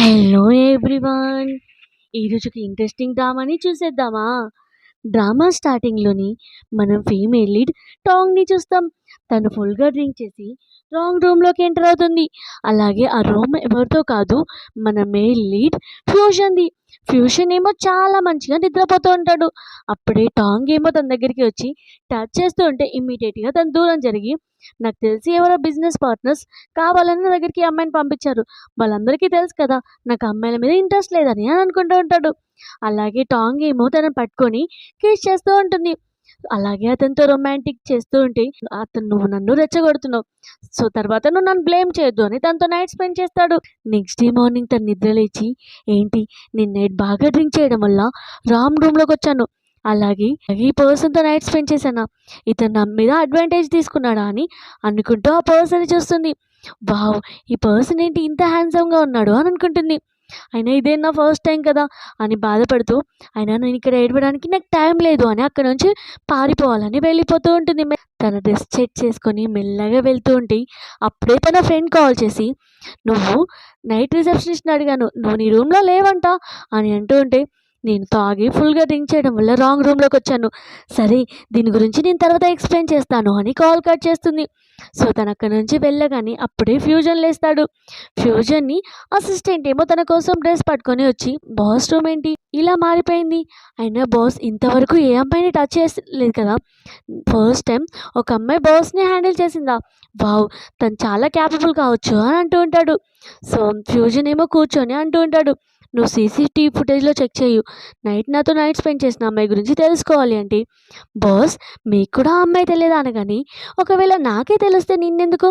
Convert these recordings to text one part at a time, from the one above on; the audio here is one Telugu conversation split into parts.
Hello everyone. ఈరోజుకి ఇంట్రెస్టింగ్ డ్రామాని చూసేద్దామా? డ్రామా స్టార్టింగ్‌లోని మనం ఫీమేల్ లీడ్ టాంగ్‌ని చూస్తాం. తను ఫుల్‌గా డ్రింక్ చేసి రాంగ్ రూమ్‌లోకి ఎంటర్ అవుతుంది. అలాగే ఆ రూమ్ ఎవరిదో కాదు, మన మేల్ లీడ్ ఫ్యూషన్‌ది. ఫ్యూషన్ ఏమో చాలా మంచిగా నిద్రపోతూ ఉంటాడు. అప్పుడే టాంగ్ ఏమో తన దగ్గరికి వచ్చి టచ్ చేస్తూ ఉంటే ఇమ్మీడియేట్‌గా తను దూరం జరిగి, నాకు తెలిసి ఎవరో బిజినెస్ పార్ట్నర్స్ కావాలని నా దగ్గరికి ఈ అమ్మాయిని పంపించారు. వాళ్ళందరికీ తెలుసు కదా నాకు అమ్మాయిల మీద ఇంట్రెస్ట్ లేదని అని అనుకుంటూ ఉంటాడు. అలాగే టాంగ్ ఏమో తనని పట్టుకొని కిస్ చేస్తూ ఉంటుంది. అలాగే అతనితో రొమాంటిక్ చేస్తూ ఉంటే, అతను "నువ్వు నన్ను రెచ్చగొడుతున్నావు. సో, తర్వాత నువ్వు నన్ను బ్లేమ్ చేయొద్దు" అని తనతో నైట్ స్పెండ్ చేస్తాడు. నెక్స్ట్ డే మార్నింగ్ తను నిద్ర లేచి, "ఏంటి నేను నైట్ బాగా డ్రింక్ చేయడం వల్ల రాంగ్ రూమ్‌లోకొచ్చాను. అలాగే ఈ పర్సన్‌తో నైట్ స్పెండ్ చేశానా? ఇతను నా మీద అడ్వాంటేజ్ తీసుకున్నాడా?" అని అనుకుంటూ ఆ పర్సన్‌ని చూస్తుంది. వావ్! ఈ పర్సన్ ఏంటి ఇంత హ్యాండ్సమ్‌గా ఉన్నాడు అని అనుకుంటుంది. అయినా ఇదే నా ఫస్ట్ టైం కదా అని బాధపడుతూ, అయినా నేను ఇక్కడ ఏడవడానికి నాకు టైం లేదు అని అక్కడి నుంచి పారిపోవాలని వెళ్ళిపోతూ ఉంటుంది. తన డ్రెస్ చెక్ చేసుకొని మెల్లగా వెళ్తూ ఉంటే, అప్పుడే తన ఫ్రెండ్ కాల్ చేసి, "నువ్వు నైట్ రిసెప్షనిస్ట్‌ని అడిగాను. నువ్వు నీ రూమ్‌లో లేవంట" అని అంటూ ఉంటే, "నేను తాగి ఫుల్‌గా డ్రింక్ చేయడం వల్ల రాంగ్ రూమ్‌లోకొచ్చాను. సరే, దీని గురించి నేను తర్వాత ఎక్స్‌ప్లెయిన్ చేస్తాను" అని కాల్ కట్ చేస్తుంది. సో, తను అక్కడి నుంచి వెళ్ళగానే అప్పుడే ఫ్యూజన్ లేస్తాడు. ఫ్యూజన్‌ని అసిస్టెంట్ ఏమో తన కోసం డ్రెస్ పట్టుకొని వచ్చి, "బాస్ రూమ్ ఏంటి ఇలా మారిపోయింది? అయినా బాస్ ఇంతవరకు ఏ అమ్మాయిని టచ్ చేయలేదు కదా! ఫస్ట్ టైం ఒక అమ్మాయి బాస్‌ని హ్యాండిల్ చేసిందా? వావ్! తను చాలా క్యాపబుల్ కావచ్చు" అని అంటూ ఉంటాడు. సో, ఫ్యూజన్ ఏమో కూర్చొని అంటూ ఉంటాడు, "నువ్వు సీసీటీవీ ఫుటేజ్‌లో చెక్ చెయ్యు. నాతో నైట్ స్పెండ్ చేసిన అమ్మాయి గురించి తెలుసుకోవాలి" అంటే, "బాస్ మీకు కూడా ఆ అమ్మాయి తెలియదా?" అనగానే, "ఒకవేళ నాకే తెలిస్తే నిన్నెందుకు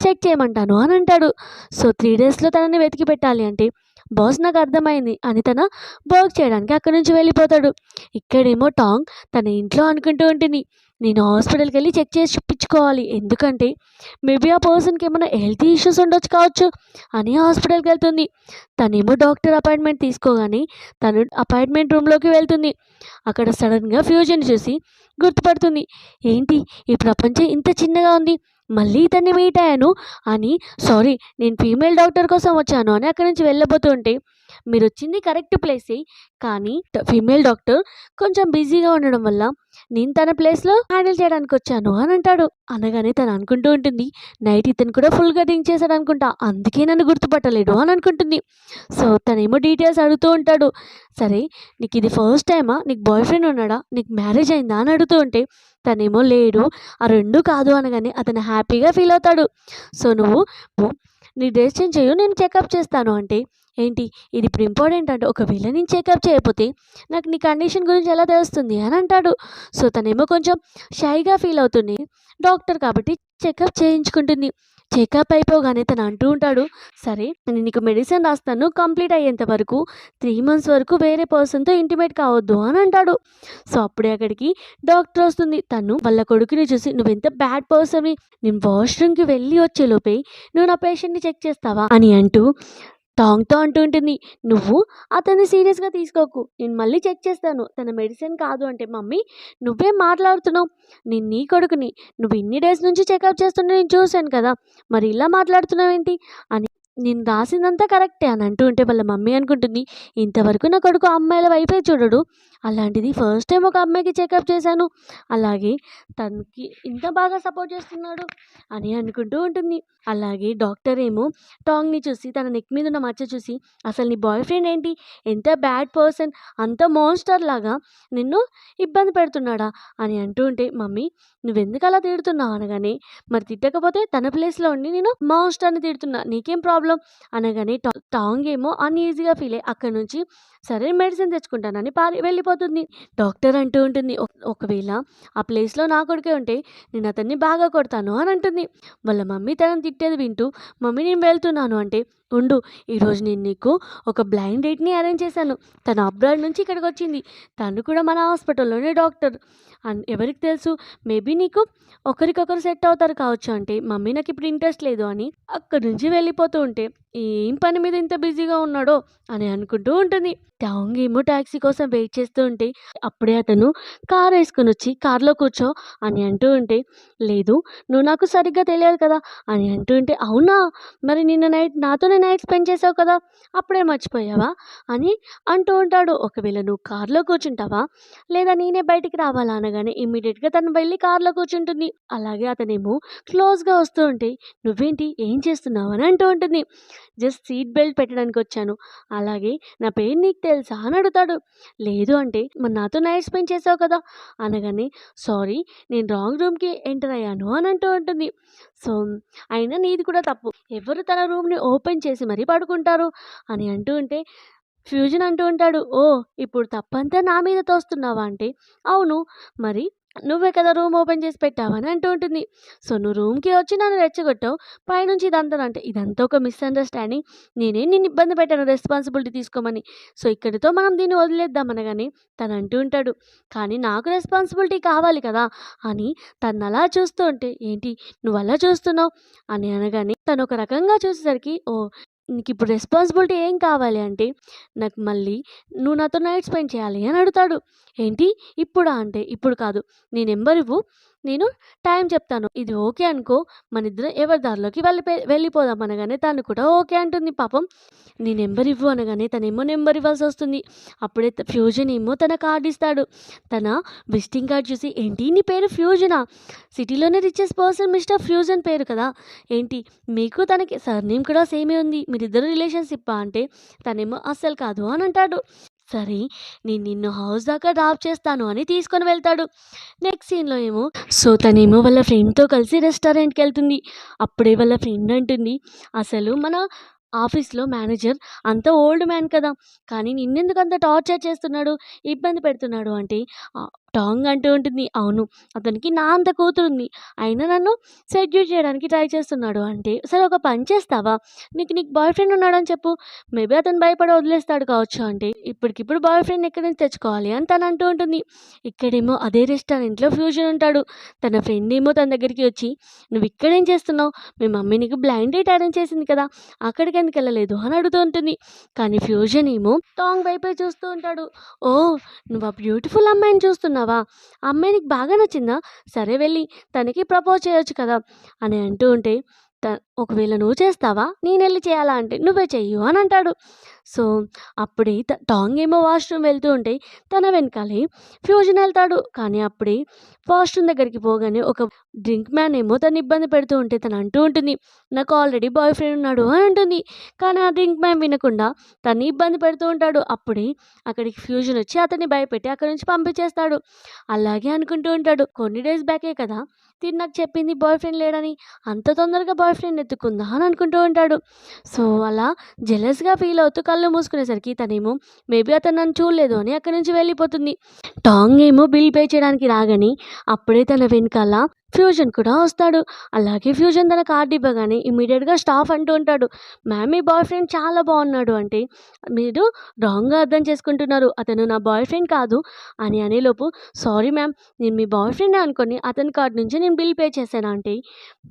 చెక్ చేయమంటాను" అని అంటాడు. సో, 3 డేస్‌లో తనని వెతికి పెట్టాలి అంటే, "బాస్ నాకు అర్థమైంది" అని తన వర్క్ చేయడానికి అక్కడి నుంచి వెళ్ళిపోతాడు. ఇక్కడేమో టాంగ్ తన ఇంట్లో అనుకుంటూ ఉంటుంది, "నేను హాస్పిటల్‌కెళ్ళి చెక్ చేసి చూపించుకోవాలి. ఎందుకంటే మేబీ ఆ పర్సన్‌కి ఏమైనా హెల్త్ ఇష్యూస్ ఉండొచ్చు కావచ్చు" అని హాస్పిటల్‌కి వెళ్తుంది. తనేమో డాక్టర్ అపాయింట్మెంట్ తీసుకోగానే తను అపాయింట్మెంట్ రూమ్‌లోకి వెళ్తుంది. అక్కడ సడన్‌గా ఫ్యూజన్ చూసి గుర్తుపడుతుంది. "ఏంటి ఈ ప్రపంచం ఇంత చిన్నగా ఉంది? మళ్ళీ ఇతన్ని మీట్ అయ్యాను" అని, "సారీ నేను ఫీమేల్ డాక్టర్ కోసం వచ్చాను" అని అక్కడి నుంచి వెళ్ళబోతూ ఉంటే, "మీరొచ్చింది కరెక్ట్ ప్లేసే, కానీ ఫీమేల్ డాక్టర్ కొంచెం బిజీగా ఉండడం వల్ల నేను తన ప్లేస్‌లో హ్యాండిల్ చేయడానికి వచ్చాను" అని అంటాడు. అనగానే తను అనుకుంటూ ఉంటుంది, నైట్ ఇతను కూడా ఫుల్‌గా డ్రింక్ చేశాడనుకుంటా, అందుకే నన్ను గుర్తుపట్టలేడు అని అనుకుంటుంది. సో, తనేమో డీటెయిల్స్ అడుగుతూ ఉంటాడు. "సరే, నీకు ఇది ఫస్ట్ టైమా? నీకు బాయ్ ఫ్రెండ్ ఉన్నాడా? నీకు మ్యారేజ్ అయిందా?" అని అడుగుతూ ఉంటే, తనేమో "లేడు, ఆ 2 కాదు" అనగానే అతను హ్యాపీగా ఫీల్ అవుతాడు. "సో, నువ్వు నీ డ్రెస్ చేంజ్ చెయ్యు, నేను చెకప్ చేస్తాను" అంటే, "ఏంటి ఇది ఇప్పుడు ఇంపార్టెంట్ అంటే, ఒకవేళ నేను చెకప్ చేయకపోతే నాకు నీ కండిషన్ గురించి ఎలా తెలుస్తుంది" అని అంటాడు. సో, తనేమో కొంచెం షైగా ఫీల్ అవుతుంది. డాక్టర్ కాబట్టి చెకప్ చేయించుకుంటుంది. చెకప్ అయిపోగానే తను అంటూ ఉంటాడు, "సరే నేను నీకు మెడిసిన్ రాస్తాను, కంప్లీట్ అయ్యేంత వరకు 3 మంత్స్ వరకు వేరే పర్సన్‌తో ఇంటిమేట్ కావద్దు" అని అంటాడు. సో, అప్పుడే అక్కడికి డాక్టర్ వస్తుంది. తను వాళ్ళ కొడుకుని చూసి, "నువ్వెంత బ్యాడ్ పర్సన్‌వి, నేను వాష్‌రూమ్‌కి వెళ్ళి వచ్చేలోపే నువ్వు నా పేషెంట్‌ని చెక్ చేస్తావా" అని అంటూ టాంగ్‌తో అంటూ ఉంటుంది, "నువ్వు అతన్ని సీరియస్‌గా తీసుకోకు. నేను మళ్ళీ చెక్ చేస్తాను. తన మెడిసిన్ కాదు" అంటే, "మమ్మీ నువ్వేం మాట్లాడుతున్నావు? నేను నీ కొడుకుని. నువ్వు ఇన్ని డేస్ నుంచి చెకప్ చేస్తుంటే నేను చూశాను కదా! మరి ఇలా మాట్లాడుతున్నావేంటి" అని, "నేను రాసిందంతా కరెక్టే" అని అంటూ ఉంటే వాళ్ళ మమ్మీ అనుకుంటుంది, ఇంతవరకు నా కొడుకు అమ్మాయిల వైపే చూడడు. అలాంటిది ఫస్ట్ టైం ఒక అమ్మాయికి చెకప్ చేశాను. అలాగే తనకి ఇంత బాగా సపోర్ట్ చేస్తున్నాడు అని అనుకుంటూ ఉంటుంది. అలాగే డాక్టర్ ఏమో టాంగ్‌ని చూసి తన నెక్ మీద ఉన్న మచ్చ చూసి, "అసలు నీ బాయ్ ఫ్రెండ్ ఏంటి? ఎంత బ్యాడ్ పర్సన్, అంత మోన్స్టర్ లాగా నిన్ను ఇబ్బంది పెడుతున్నాడా?" అని అంటూ ఉంటే, "మమ్మీ నువ్వెందుకు అలా తిడుతున్నావు?" అనగానే, "మరి తిట్టకపోతే తన ప్లేస్‌లో ఉండి నేను మోన్స్టర్‌ని తిడుతున్నా, నీకేం ప్రాబ్లమ్?" అనగానే టాంగ్ ఏమో అన్‌ఈజీగా ఫీల్ అయ్యి అక్కడి నుంచి సరే మెడిసిన్ తెచ్చుకుంటానని వెళ్ళిపోతుంది. డాక్టర్ అంటూ ఉంటుంది, ఒకవేళ ఆ ప్లేస్‌లో నా కొడుకే ఉంటే నేను అతన్ని బాగా కొడతాను" అని అంటుంది. వాళ్ళ మమ్మీ తనని తిట్టేది వింటూ, "మమ్మీ నేను వెళ్తున్నాను" అంటే, "ఉండు, ఈరోజు నేను నీకు ఒక బ్లైండ్ డేట్‌ని అరేంజ్ చేశాను. తను అబ్రాడ్ నుంచి ఇక్కడికొచ్చింది. తను కూడా మన హాస్పిటల్‌లోనే డాక్టర్. ఎవరికి తెలుసు, మేబీ నీకు ఒకరికొకరు సెట్ అవుతారు కావచ్చు" అంటే, "మమ్మీ నాకిప్పుడు ఇంట్రెస్ట్ లేదు" అని అక్కడి నుంచి వెళ్ళిపోతూ ఉంటే, ఏం పని మీద ఇంత బిజీగా ఉన్నాడో అని అనుకుంటూ ఉంటుంది. టాంగ్ ఏమో టాక్సీ కోసం వెయిట్ చేస్తూ ఉంటే, అప్పుడే అతను కార్ ఏసుకొనొచ్చి, "కార్‌లో కూర్చో" అని అంటూ ఉంటే, "లేదు, నువ్వు నాకు సరిగ్గా తెలియదు కదా" అని అంటూ ఉంటే, "అవునా? మరి నిన్న నైట్ నాతోనే నైట్ స్పెండ్ చేసావు కదా! అప్పుడే మర్చిపోయావా?" అని అంటూ ఉంటాడు. "ఒకవేళ నువ్వు కార్‌లో కూర్చుంటావా? లేదా నేనే బయటికి రావాలా?" అనగానే ఇమ్మీడియేట్‌గా తను వెళ్లి కార్‌లో కూర్చుంటుంది. అలాగే అతనేమో క్లోజ్‌గా వస్తూ ఉంటే, "నువ్వేంటి? ఏం చేస్తున్నావు?" అని అంటూ ఉంటుంది. "జస్ట్ సీట్ బెల్ట్ పెట్టడానికొచ్చాను." అలాగే "నా పేరు నీకు తెలుసా?" అని అడుగుతాడు. లేదు అంటే, "మరి నాతో నైట్ స్పెండ్ చేసావు కదా!" అనగానే, "సారీ నేను రాంగ్ రూమ్‌కి ఎంటర్ అయ్యాను" అని అంటూ ఉంటుంది. సో, అయినా నీది కూడా తప్పు. ఎవరు తన రూమ్‌ని ఓపెన్ చేసి మరీ పడుకుంటారు అని అంటూ ఉంటే, ఫ్యూజన్ అంటూ ఉంటాడు. "ఓహ్! ఇప్పుడు తప్పంతా నా మీద తోస్తున్నావా?" అంటే, "అవును. మరి నువ్వే కదా రూమ్ ఓపెన్ చేసి పెట్టావు" అని అంటూ ఉంటుంది. "సో, నువ్వు రూమ్‌కి వచ్చి నన్ను రెచ్చగొట్టావు. పైనుంచి ఇదంతా" అంటే, "ఇదంతా ఒక మిస్‌అండర్‌స్టాండింగ్. నేనేం నిన్ను ఇబ్బంది పెట్టాను రెస్పాన్సిబిలిటీ తీసుకోమని. సో, ఇక్కడితో మనం దీన్ని వదిలేద్దాం" అనగానే తను అంటూ ఉంటాడు. "కానీ నాకు రెస్పాన్సిబిలిటీ కావాలి కదా!" అని తనలా చూస్తూ ఉంటే, "ఏంటి నువ్వలా చూస్తున్నావు?" అని అనగానే తను ఒక రకంగా చూసేసరికి, "ఓహ్! నీకిప్పుడు రెస్పాన్సిబిలిటీ ఏం కావాలి?" అంటే, "నాకు మళ్ళీ నువ్వు నాతో నైట్ స్పెండ్ చేయాలి" అని అడుగుతాడు. "ఏంటి ఇప్పుడా?" అంటే, "ఇప్పుడు కాదు. నీ నంబర్ ఇవ్వు. నేను టైం చెప్తాను. ఇది ఓకే అనుకో మనిద్దరం ఎవరి దారిలోకి వెళ్ళిపోదాం" అనగానే తను కూడా ఓకే అంటుంది. పాపం "నీ నంబర్ ఇవ్వు" అనగానే తనేమో నంబర్ ఇవ్వాల్సొస్తుంది. అప్పుడే ఫ్యూజన్ ఏమో తన కార్డ్ ఇస్తాడు. తన విజిటింగ్ కార్డ్ చూసి, "ఏంటి నీ పేరు ఫ్యూజనా? సిటీలోనే రిచెస్ట్ పర్సన్ మిస్టర్ ఫ్యూజన్ పేరు కదా! ఏంటి మీకు తనకి సర్‌నేమ్ కూడా సేమే ఉంది. మీరిద్దరు రిలేషన్‌షిప్పా?" అంటే తనేమో "అస్సలు కాదు" అని అంటాడు. సరే నేను నిన్ను హౌస్ దాకా డ్రాప్ చేస్తాను అని తీసుకొని వెళ్తాడు. నెక్స్ట్ సీన్‌లో ఏమో తనేమో వాళ్ళ ఫ్రెండ్‌తో కలిసి రెస్టారెంట్‌కెళ్తుంది. అప్పుడే వాళ్ళ ఫ్రెండ్ అంటుంది, "అసలు మన ఆఫీస్‌లో మేనేజర్ అంత ఓల్డ్ మ్యాన్ కదా! కానీ నిన్నెందుకంత టార్చర్ చేస్తున్నాడు, ఇబ్బంది పెడుతున్నాడు" అంటే టాంగ్ అంటూ ఉంటుంది, "అవును. అతనికి నా అంత కూతురుంది. అయినా నన్ను సెడ్యూస్ చేయడానికి ట్రై చేస్తున్నాడు" అంటే, "సరే ఒక పని చేస్తావా? నీకు బాయ్ ఫ్రెండ్ ఉన్నాడని చెప్పు. మేబీ అతను భయపడి వదిలేస్తాడు కావచ్చు" అంటే, "ఇప్పటికిప్పుడు బాయ్ ఫ్రెండ్‌ని ఎక్కడి నుంచి తెచ్చుకోవాలి" అని తను అంటూ ఉంటుంది. ఇక్కడేమో అదే రెస్టారెంట్‌లో ఫ్యూజన్ ఉంటాడు. తన ఫ్రెండ్ ఏమో తన దగ్గరికి వచ్చి, "నువ్వు ఇక్కడేం చేస్తున్నావు? మీ మమ్మీ నీకు బ్లైండ్ డేట్ అరేంజ్ చేసింది కదా! అక్కడికెందుకెళ్ళలేదు" అని అడుగుతూ ఉంటుంది. కానీ ఫ్యూజన్ ఏమో టాంగ్ వైపే చూస్తూ ఉంటాడు. "ఓహ్! నువ్వు ఆ బ్యూటిఫుల్ అమ్మాయిని చూస్తున్నావా? ఆ అమ్మాయి నీకు బాగా నచ్చిందా? సరే వెళ్లి తనకి ప్రపోజ్ చేయొచ్చు కదా!" అని అంటూ ఉంటే, త "ఒకవేళ నువ్వు చేస్తావా? నేనెళ్లి చేయాలా?" అంటే, "నువ్వే చెయ్యు" అని అంటాడు. సో, అప్పుడే టాంగ్ ఏమో వాష్‌రూమ్ వెళ్తూ ఉంటే, తన వెనకాలే ఫ్యూజన్ ఎళ్తాడు. కానీ అప్పుడే వాష్‌రూమ్ దగ్గరికి పోగానే ఒక డ్రింక్ మ్యాన్ ఏమో తనని ఇబ్బంది పెడుతూ ఉంటే తను అంటూ ఉంటుంది, "నాకు ఆల్రెడీ బాయ్ ఫ్రెండ్ ఉన్నాడు" అని అంటుంది. కానీ ఆ డ్రింక్ మ్యాన్ వినకుండా తన్ని ఇబ్బంది పెడుతూ ఉంటాడు. అప్పుడే అక్కడికి ఫ్యూజన్ వచ్చి అతన్ని భయపెట్టి అక్కడి నుంచి పంపించేస్తాడు. అలాగే అనుకుంటూ ఉంటాడు, కొన్ని డేస్ బ్యాకే కదా తిను నాకు చెప్పింది బాయ్ ఫ్రెండ్ లేడని. అంత తొందరగా బాయ్ ఫ్రెండ్ ఎత్తుకుందా అని అనుకుంటూ ఉంటాడు. సో, అలా జెలస్‌గా ఫీల్ అవుతూ కళ్ళు మూసుకునేసరికి తనేమో మేబీ అతను నన్ను చూడలేదు అని అక్కడి నుంచి వెళ్ళిపోతుంది. టాంగ్ ఏమో బిల్ పే చేయడానికి రాగానే అప్పుడే తన వెనకాల ఫ్యూజన్ కూడా వస్తాడు. అలాగే ఫ్యూజన్ తన కార్డ్ ఇవ్వగానే ఇమ్మీడియేట్‌గా స్టాఫ్ అంటూ ఉంటాడు, "మ్యామ్ మీ బాయ్ ఫ్రెండ్ చాలా బాగున్నాడు" అంటే, "మీరు రాంగ్‌గా అర్థం చేసుకుంటున్నారు. అతను నా బాయ్ ఫ్రెండ్ కాదు" అని అనేలోపు, "సారీ మ్యామ్ నేను మీ బాయ్ ఫ్రెండే అనుకోని అతని కార్డ్ నుంచి నేను బిల్ పే చేశాను" అంటే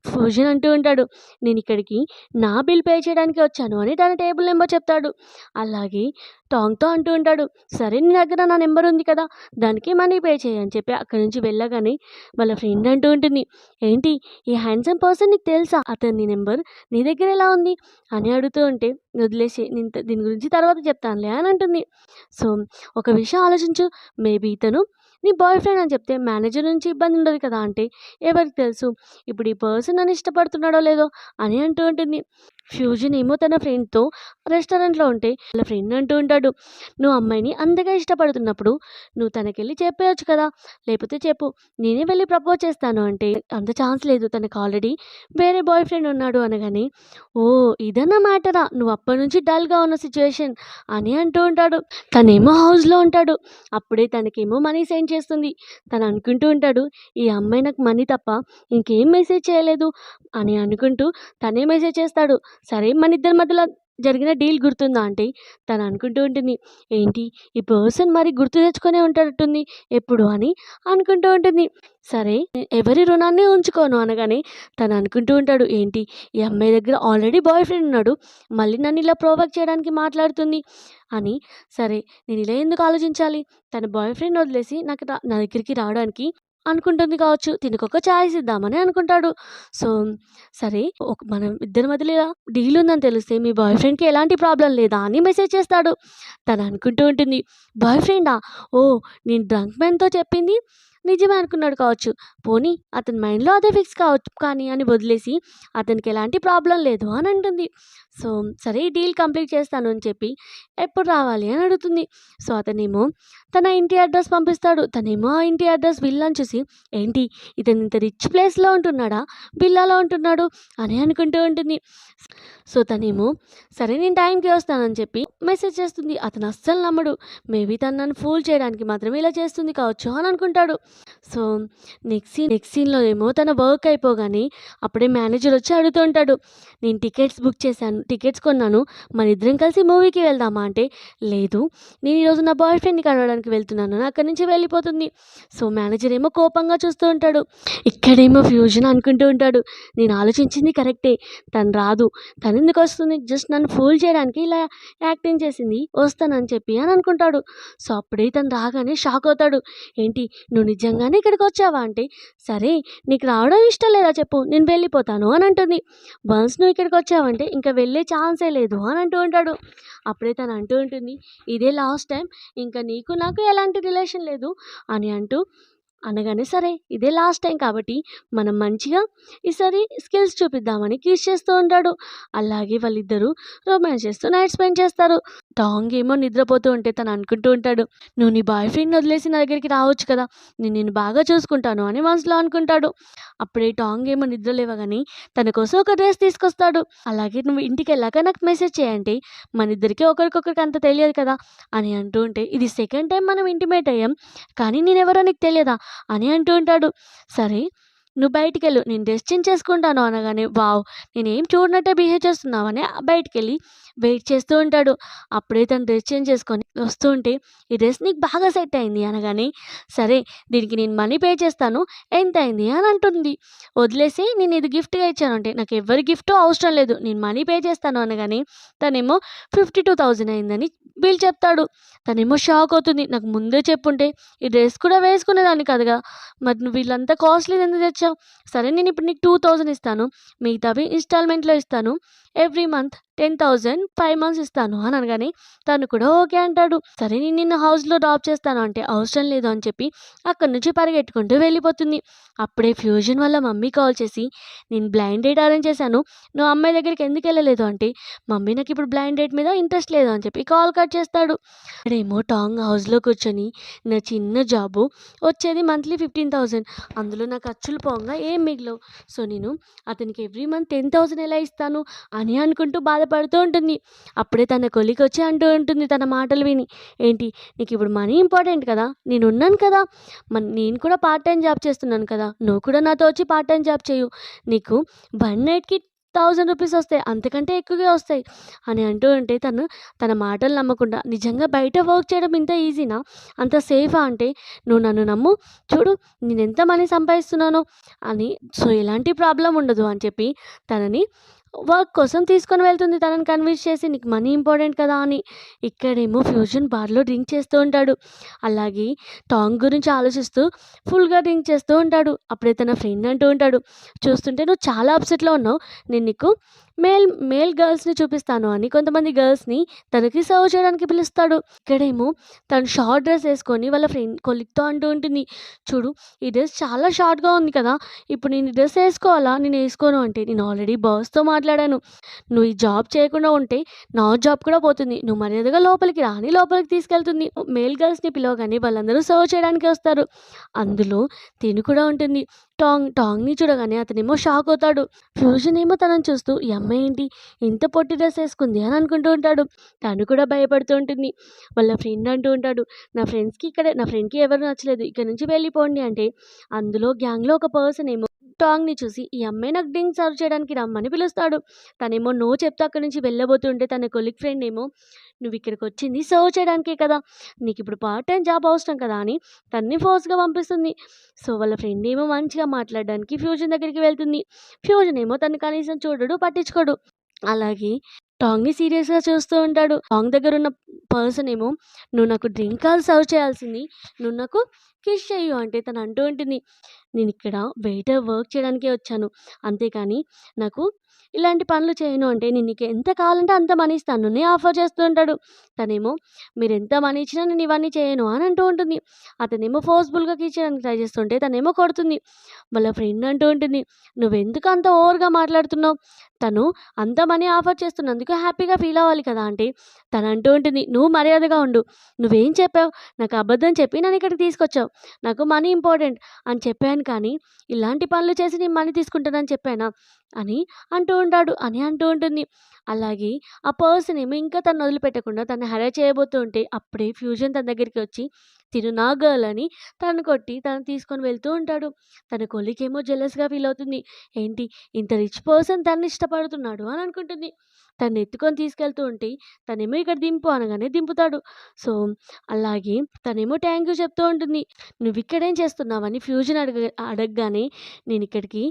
ఫ్యూజన్ అంటూ ఉంటాడు, "నేనిక్కడికి నా బిల్ పే చేయడానికి వచ్చాను" అని తన టేబుల్ నెంబర్ చెప్తాడు. అలాగే టాంగ్‌తో అంటూ ఉంటాడు, "సరే నీ దగ్గర నా నెంబర్ ఉంది కదా! దానికి మనీ పే చెయ్యి" అని చెప్పి అక్కడి నుంచి వెళ్ళగానే వాళ్ళ ఫ్రెండ్ అంటూ ఉంటుంది, "ఏంటి ఈ హ్యాండ్సమ్ పర్సన్ నీకు తెలుసా? అతని నెంబర్ నీ దగ్గర ఎలా ఉంది?" అని అడుగుతూ ఉంటే, "వదిలేసేయి నేను దీని గురించి తర్వాత చెప్తానులే" అని అంటుంది. సో, ఒక విషయం ఆలోచించు, మేబీ ఇతను నీ బాయ్ ఫ్రెండ్ అని చెప్తే మేనేజర్ నుంచి ఇబ్బంది ఉండదు కదా! అంటే, ఎవరికి తెలుసు ఇప్పుడు ఈ పర్సన్ నన్ను ఇష్టపడుతున్నాడో లేదో అని అంటూ ఉంటుంది. ఫ్యూజన్ ఏమో తన ఫ్రెండ్‌తో రెస్టారెంట్‌లో ఉంటే వాళ్ళ ఫ్రెండ్ అంటూ ఉంటాడు, "నువ్వు అమ్మాయిని అంతగా ఇష్టపడుతున్నప్పుడు నువ్వు తనకెళ్ళి చెప్పేయొచ్చు కదా! లేకపోతే చెప్పు నేనే వెళ్లి ప్రపోజ్ చేస్తాను" అంటే, "అంత ఛాన్స్ లేదు. తనకు ఆల్రెడీ వేరే బాయ్ ఫ్రెండ్ ఉన్నాడు" అనగానే, "ఓహ్! ఇదన్నా మ్యాటరా? నువ్వు అప్పటినుంచి డల్‌గా ఉన్న సిట్యుయేషన్" అని అంటూ ఉంటాడు. తనేమో హౌస్‌లో ఉంటాడు. అప్పుడే తనకేమో మనీ సెండ్ చేస్తుంది. తను అనుకుంటూ ఉంటాడు, "ఈ అమ్మాయి నాకు మనీ తప్ప ఇంకేం మెసేజ్ చేయలేదు" అని అనుకుంటూ తనే మెసేజ్ చేస్తాడు. సరే మనిద్దరి మధ్యలో జరిగిన డీల్ గుర్తుందా అంటే, తను అనుకుంటూ ఉంటుంది, ఏంటి ఈ పర్సన్ మరి గుర్తు తెచ్చుకునే ఉంటాడట్టుంది ఎప్పుడు అని అనుకుంటూ ఉంటుంది. సరే ఎవరి రుణాన్ని ఉంచుకోను అనగానే తను అనుకుంటూ ఉంటాడు, ఏంటి ఈ అమ్మాయి దగ్గర ఆల్రెడీ బాయ్ ఫ్రెండ్ ఉన్నాడు. మళ్ళీ నన్ను ఇలా ప్రొవోక్ చేయడానికి మాట్లాడుతుంది అని. సరే నేను ఇలా ఎందుకు ఆలోచించాలి? తన బాయ్ ఫ్రెండ్ వదిలేసి నా దగ్గరికి రావడానికి అనుకుంటుంది కావచ్చు. తినకొక చాయిస్ ఇద్దామని అనుకుంటాడు. సో, సరే మనం ఇద్దరి మధ్యలో ఇలా డీల్ ఉందని తెలిస్తే మీ బాయ్ ఫ్రెండ్‌కి ఎలాంటి ప్రాబ్లమ్ లేదా అని మెసేజ్ చేస్తాడు. తను అనుకుంటూ ఉంటుంది. బాయ్ ఫ్రెండా? ఓహ్! నేను డ్రంక్ మ్యాన్‌తో చెప్పింది నిజమే అనుకున్నాడు కావచ్చు. పోనీ అతని మైండ్‌లో అదే ఫిక్స్ కావచ్చు కానీ అని వదిలేసి అతనికి ఎలాంటి ప్రాబ్లమ్ లేదు అని అంటుంది. సో, సరే ఈ డీల్ కంప్లీట్ చేస్తాను అని చెప్పి ఎప్పుడు రావాలి అని అడుగుతుంది. సో, అతనేమో తన ఇంటి అడ్రస్ పంపిస్తాడు. తనేమో ఆ ఇంటి అడ్రస్ విల్లాని చూసి ఏంటి ఇతను ఇంత రిచ్ ప్లేస్‌లో ఉంటున్నాడా? విల్లాలో ఉంటున్నాడు అని అనుకుంటూ ఉంటుంది. సో, తనేమో సరే నేను టైంకి వస్తానని చెప్పి మెసేజ్ చేస్తుంది. అతను అస్సలు నమ్మడు. మేబీ తను నన్ను ఫూల్ చేయడానికి మాత్రమే ఇలా చేస్తుంది కావచ్చు అని అనుకుంటాడు. సో, నెక్స్ట్ సీన్‌లో ఏమో తన వర్క్ అయిపోగానే అప్పుడే మేనేజర్ వచ్చి అడుగుతూ ఉంటాడు. నేను టికెట్స్ బుక్ చేశాను. టికెట్స్ కొన్నాను. మనిద్దరం కలిసి మూవీకి వెళ్దామా అంటే, లేదు నేను ఈరోజు నా బాయ్ ఫ్రెండ్‌ని కలవడానికి వెళ్తున్నాను అని అక్కడి నుంచి వెళ్ళిపోతుంది. సో, మేనేజర్ ఏమో కోపంగా చూస్తూ ఉంటాడు. ఇక్కడేమో ఫ్యూజన్ అనుకుంటూ ఉంటాడు. నేను ఆలోచించింది కరెక్టే. తను రాదు. తనెందుకొస్తుంది? జస్ట్ నన్ను ఫూల్ చేయడానికి ఇలా యాక్టింగ్ చేసింది. వస్తానని చెప్పి అని అనుకుంటాడు. సో, అప్పుడే తను రాగానే షాక్ అవుతాడు. ఏంటి నువ్వు నిజంగానే ఇక్కడికొచ్చావా అంటే, సరే నీకు రావడం ఇష్టం లేదా చెప్పు నేను వెళ్ళిపోతాను అని అంటుంది. వన్స్ నువ్వు ఇక్కడికొచ్చావంటే ఇంక వెళ్ళే ఛాన్సే లేదు అని అంటూ ఉంటాడు. అప్పుడే తను అంటూ ఉంటుంది. ఇదే లాస్ట్ టైమ్. ఇంక నీకు నాకు ఎలాంటి రిలేషన్ లేదు అని అంటూ అనగానే సరే ఇదే లాస్ట్ టైం కాబట్టి మనం మంచిగా ఈసారి స్కిల్స్ చూపిద్దామని కిస్ చేస్తూ ఉంటాడు. అలాగే వాళ్ళిద్దరూ రొమాన్స్ చేస్తూ నైట్ స్పెండ్ చేస్తారు. టాంగ్ ఏమో నిద్రపోతూ ఉంటే తను అనుకుంటూ ఉంటాడు. నువ్వు నీ బాయ్ ఫ్రెండ్‌ని వదిలేసి నా దగ్గరికి రావచ్చు కదా! నేను నిన్ను బాగా చూసుకుంటాను అని మనసులో అనుకుంటాడు. అప్పుడే టాంగ్ ఏమో నిద్ర లేవగానే తన కోసం ఒక డ్రెస్ తీసుకొస్తాడు. అలాగే నువ్వు ఇంటికెళ్ళాక నాకు మెసేజ్ చేయి అంటే మనిద్దరికీ ఒకరికొకరికి అంత తెలియదు కదా! అని అంటూ ఉంటే ఇది సెకండ్ టైమ్ మనం ఇంటిమేట్ అయ్యాం. కానీ నేనెవరో నీకు తెలియదా? అని అంటూ ఉంటాడు. సరే నువ్వు బయటికెళ్ళు నేను డ్రెస్ చేంజ్ చేసుకుంటాను అనగానే వావ్! నేనేం చూడనట్టే బిహేవ్ చేస్తున్నావని బయటికెళ్ళి వెయిట్ చేస్తూ ఉంటాడు. అప్పుడే తను డ్రెస్ చేంజ్ చేసుకొని వస్తూ ఉంటే ఈ డ్రెస్ నీకు బాగా సెట్ అయింది అనగానే సరే దీనికి నేను మనీ పే చేస్తాను ఎంతయింది అని అంటుంది. వదిలేసేయి నేను ఇది గిఫ్ట్‌గా ఇచ్చాను అంటే నాకు ఎవ్వరి గిఫ్టు అవసరం లేదు. నేను మనీ పే చేస్తాను అనగానే తనేమో 52,000 అయిందని బిల్ చెప్తాడు. తనేమో షాక్ అవుతుంది. నాకు ముందే చెప్పుంటే ఈ డ్రెస్ కూడా వేసుకునేదాన్ని కాదుగా. మరి నువ్వు వీళ్ళంతా కాస్ట్‌లీది ఎందుకు తెచ్చావు? సరే నేను ఇప్పుడు నీకు 2,000 ఇస్తాను. మిగతావి ఇన్‌స్టాల్‌మెంట్‌లో ఇస్తాను. ఎవ్రీ మంత్ 10,000 5 మంత్స్ ఇస్తాను అని అనగానే తను కూడా ఓకే అంటాడు. సరే నేను నిన్ను హౌస్‌లో డ్రాప్ చేస్తాను అంటే అవసరం లేదు అని చెప్పి అక్కడి నుంచి పరిగెట్టుకుంటూ వెళ్ళిపోతుంది. అప్పుడే ఫ్యూజన్ వాళ్ళ మమ్మీ కాల్ చేసి నేను బ్లైండ్ డేట్ అరేంజ్ చేశాను. నువ్వు అమ్మాయి దగ్గరికి ఎందుకు వెళ్ళలేదు అంటే మమ్మీ నాకు ఇప్పుడు బ్లైండ్ డేట్ మీద ఇంట్రెస్ట్ లేదు అని చెప్పి కాల్ కట్ చేస్తాడు. ఇక్కడేమో టాంగ్ హౌస్‌లో కూర్చొని నా చిన్న జాబు వచ్చేది మంత్లీ 15,000 అందులో నా ఖర్చులు పోగా ఏం మిగలవు. సో, నేను అతనికి ఎవ్రీ మంత్ 10,000 ఎలా ఇస్తాను అని అనుకుంటూ బాధపడుతూ ఉంటుంది. అప్పుడే తన కొలీగ్ వచ్చి అంటూ ఉంటుంది తన మాటలు విని. ఏంటి నీకు ఇప్పుడు మనీ ఇంపార్టెంట్ కదా! నేనున్నాను కదా! నేను కూడా పార్ట్ టైమ్ జాబ్ చేస్తున్నాను కదా! నువ్వు కూడా నాతో వచ్చి పార్ట్ టైమ్ జాబ్ చెయ్యు. నీకు వన్ నైట్‌కి 1000 రూపీస్ వస్తాయి. అంతకంటే ఎక్కువే వస్తాయి అని అంటూ ఉంటే తన మాటలు నమ్మకుండా నిజంగా బయట వర్క్ చేయడం ఇంత ఈజీనా? అంత సేఫా అంటే నువ్వు నన్ను నమ్ము. చూడు నేనెంత మనీ సంపాదిస్తున్నానో అని. సో, ఎలాంటి ప్రాబ్లమ్ ఉండదు అని చెప్పి తనని వర్క్ కోసం తీసుకొని వెళ్తుంది. తనని కన్విన్స్ చేసి నీకు మనీ ఇంపార్టెంట్ కదా అని. ఇక్కడేమో ఫ్యూజన్ బార్‌లో డ్రింక్ చేస్తూ ఉంటాడు. అలాగే టాంగ్ గురించి ఆలోచిస్తూ ఫుల్‌గా డ్రింక్ చేస్తూ ఉంటాడు. అప్పుడే తన ఫ్రెండ్ అంటూ ఉంటాడు. చూస్తుంటే నువ్వు చాలా అప్సెట్‌లో ఉన్నావు. నేను నీకు మేల్ గర్ల్స్‌ని చూపిస్తాను అని కొంతమంది గర్ల్స్‌ని తనకి సర్వ్ చేయడానికి పిలుస్తాడు. ఇక్కడేమో తను షార్ట్ డ్రెస్ ఏసుకొని వాళ్ళ కొలీగ్‌తో అంటూ ఉంటుంది. చూడు ఈ డ్రెస్ చాలా షార్ట్‌గా ఉంది కదా! ఇప్పుడు నేను ఈ డ్రెస్ ఏసుకోవాలా? నేను ఏసుకోను అంటే నేను ఆల్రెడీ బాస్‌తో మాట్లాడాను. నువ్వు ఈ జాబ్ చేయకుండా ఉంటే నా జాబ్ కూడా పోతుంది. నువ్వు మర్యాదగా లోపలికి రా అని లోపలికి తీసుకెళ్తుంది. మేల్ గర్ల్స్‌ని పిలవగానే వాళ్ళందరూ సర్వ్ చేయడానికి వస్తారు. అందులో తిను కూడా ఉంటుంది. టాంగ్‌ని చూడగానే అతనేమో షాక్ అవుతాడు. ఫ్యూజన్ ఏమో తనని చూస్తూ ఈ అమ్మాయి ఏంటి ఇంత పొట్టి డ్రెస్ ఏసుకుంది అని అనుకుంటూ ఉంటాడు. తను కూడా భయపడుతూ ఉంటుంది. వాళ్ళ ఫ్రెండ్ అంటూ ఉంటాడు. నా ఫ్రెండ్‌కి ఎవరు నచ్చలేదు. ఇక్కడి నుంచి వెళ్ళిపోండి అంటే అందులో గ్యాంగ్‌లో ఒక పర్సన్ ఏమో టాంగ్‌ని చూసి ఈ అమ్మాయి నాకు డ్రింక్ సర్వ్ చేయడానికి రమ్మని పిలుస్తాడు. తనేమో నో చెప్తూ అక్కడి నుంచి వెళ్ళబోతుంటే తన కొలీగ్ ఫ్రెండ్ ఏమో నువ్వు ఇక్కడికొచ్చింది సర్వ్ చేయడానికే కదా! నీకిప్పుడు పార్ట్ టైమ్ జాబ్ అవసరం కదా! అని తన్ని ఫోర్స్‌గా పంపిస్తుంది. సో, వాళ్ళ ఫ్రెండ్ ఏమో మంచిగా మాట్లాడడానికి ఫ్యూజన్ దగ్గరికి వెళ్తుంది. ఫ్యూజన్ ఏమో తను కనీసం చూడడు, పట్టించుకోడు. అలాగే టాంగ్‌ని సీరియస్‌గా చూస్తూ ఉంటాడు. టాంగ్ దగ్గరున్న పర్సన్ ఏమో, "నువ్వు నాకు డ్రింక్ కాదు సర్వ్ చేయాల్సింది. నువ్వు నాకు కిస్ చెయ్యు" అంటే తను అంటూ ఉంటుంది, "నేనిక్కడ వెయిటర్ వర్క్ చేయడానికే వచ్చాను. అంతేకానీ నాకు ఇలాంటి పనులు చేయను" అంటే, "నేను నీకు ఎంత కావాలంటే అంత మనీ ఇస్తాను" అని ఆఫర్ చేస్తూ ఉంటాడు. తనేమో, "మీరెంత మనీ ఇచ్చినా నేను ఇవన్నీ చేయను" అని అంటూ ఉంటుంది. అతనేమో ఫోర్స్‌బుల్‌గా కిస్ చేయడానికి ట్రై చేస్తుంటే తనేమో కొడుతుంది. వాళ్ళ ఫ్రెండ్ అంటూ ఉంటుంది, "నువ్వెందుకు అంత ఓవర్‌గా మాట్లాడుతున్నావు? తను అంత మనీ ఆఫర్ చేస్తున్నందుకు హ్యాపీగా ఫీల్ అవ్వాలి కదా!" అంటే తనంటూ ఉంటుంది, "నువ్వు మర్యాదగా ఉండు. నువ్వేం చెప్పావు? నాకు అబద్ధం చెప్పి నన్నిక్కడికి తీసుకొచ్చావు. నాకు మనీ ఇంపార్టెంట్ అని చెప్పాను కానీ, ఇలాంటి పనులు చేసి నేను మనీ తీసుకుంటానని చెప్పానా?" అని అంటూ ఉంటుంది. అలాగే ఆ పర్సన్ ఏమో ఇంకా తనను వదిలిపెట్టకుండా తనని హరాస్ చేయబోతూ ఉంటే, అప్పుడే ఫ్యూజన్ తన దగ్గరికి వచ్చి, "తిను నా గర్ల్" అని తనను కొట్టి తనని తీసుకొని వెళ్తూ ఉంటాడు. తన కొలీగేమో జెలస్‌గా ఫీల్ అవుతుంది. ఏంటి ఇంత రిచ్ పర్సన్ తనని ఇష్టపడుతున్నాడు అని అనుకుంటుంది. తనని ఎత్తుకొని తీసుకెళ్తూ ఉంటే, తనేమో ఇక్కడ దింపు అనగానే దింపుతాడు. సో, అలాగే తనేమో థాంక్ యూ చెప్తూ ఉంటుంది. "నువ్విక్కడేం చేస్తున్నావని" ఫ్యూజన్ అడగగానే, "నేనిక్కడికి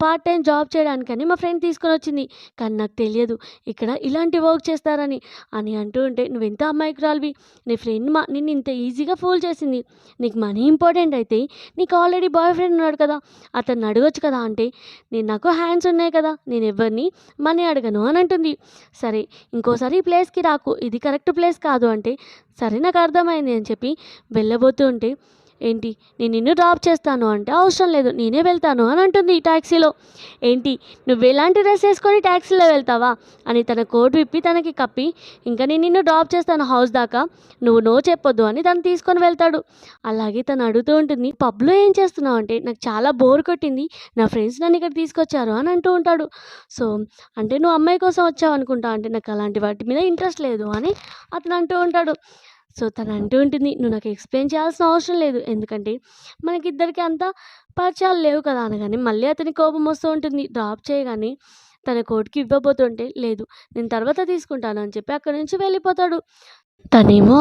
పార్ట్ టైమ్ జాబ్ చేయడానికని మా ఫ్రెండ్ తీసుకొనొచ్చింది. కానీ నాకు తెలియదు ఇక్కడ ఇలాంటి వర్క్ చేస్తారని" అని అంటూ ఉంటే, "నువ్వెంత అమాయకురాలివి. నీ ఫ్రెండ్ నిన్నింత ఈజీగా ఫూల్ చేసింది. నీకు మనీ ఇంపార్టెంట్ అయితే నీకు ఆల్రెడీ బాయ్ ఫ్రెండ్ ఉన్నాడు కదా! అతన్ని అడగొచ్చు కదా!" అంటే, నాకు హ్యాండ్స్ ఉన్నాయి కదా! నేనెవ్వరిని మనీ అడగను" అని అంటుంది. "సరే ఇంకోసారి ఈ ప్లేస్‌కి రాకు. ఇది కరెక్ట్ ప్లేస్ కాదు" అంటే, "సరే నాకర్థమైంది" అని చెప్పి వెళ్ళబోతూ ఉంటే, "ఏంటి నేను నిన్ను డ్రాప్ చేస్తాను" అంటే, "అవసరం లేదు నేనే వెళ్తాను" అని అంటుంది టాక్సీలో. "ఏంటి నువ్వెలాంటి డ్రెస్ ఏసుకొని టాక్సీలో వెళ్తావా?" అని తన కోట్ విప్పి తనకి కప్పి, "ఇంక నేను నిన్ను డ్రాప్ చేస్తాను హౌస్ దాకా. నువ్వు నో చెప్పొద్దు" అని తను తీసుకొని వెళ్తాడు. అలాగే తను అడుగుతూ ఉంటుంది, "పబ్‌లో ఏం చేస్తున్నావు?" అంటే, "నాకు చాలా బోర్ కొట్టింది. నా ఫ్రెండ్స్ నన్నిక్కడికి తీసుకొచ్చారు" అని అంటూ ఉంటాడు. సో, "అంటే నువ్వు అమ్మాయి కోసం వచ్చావనుకుంటా" అంటే, "నాకు అలాంటి వాటి మీద ఇంట్రెస్ట్ లేదు" అని అతను అంటూ ఉంటాడు. సో, తను అంటూ ఉంటుంది, "నువ్వు నాకు ఎక్స్‌ప్లెయిన్ చేయాల్సిన అవసరం లేదు. ఎందుకంటే మనకిద్దరికీ అంత పరిచయాలు లేవు కదా!" అనగానే మళ్ళీ అతనికి కోపం వస్తూ ఉంటుంది. డ్రాప్ చేయగానే తన కోట్‌కి ఇవ్వబోతుంటే, "లేదు నేను తర్వాత తీసుకుంటాను" అని చెప్పి అక్కడి నుంచి వెళ్ళిపోతాడు. తనేమో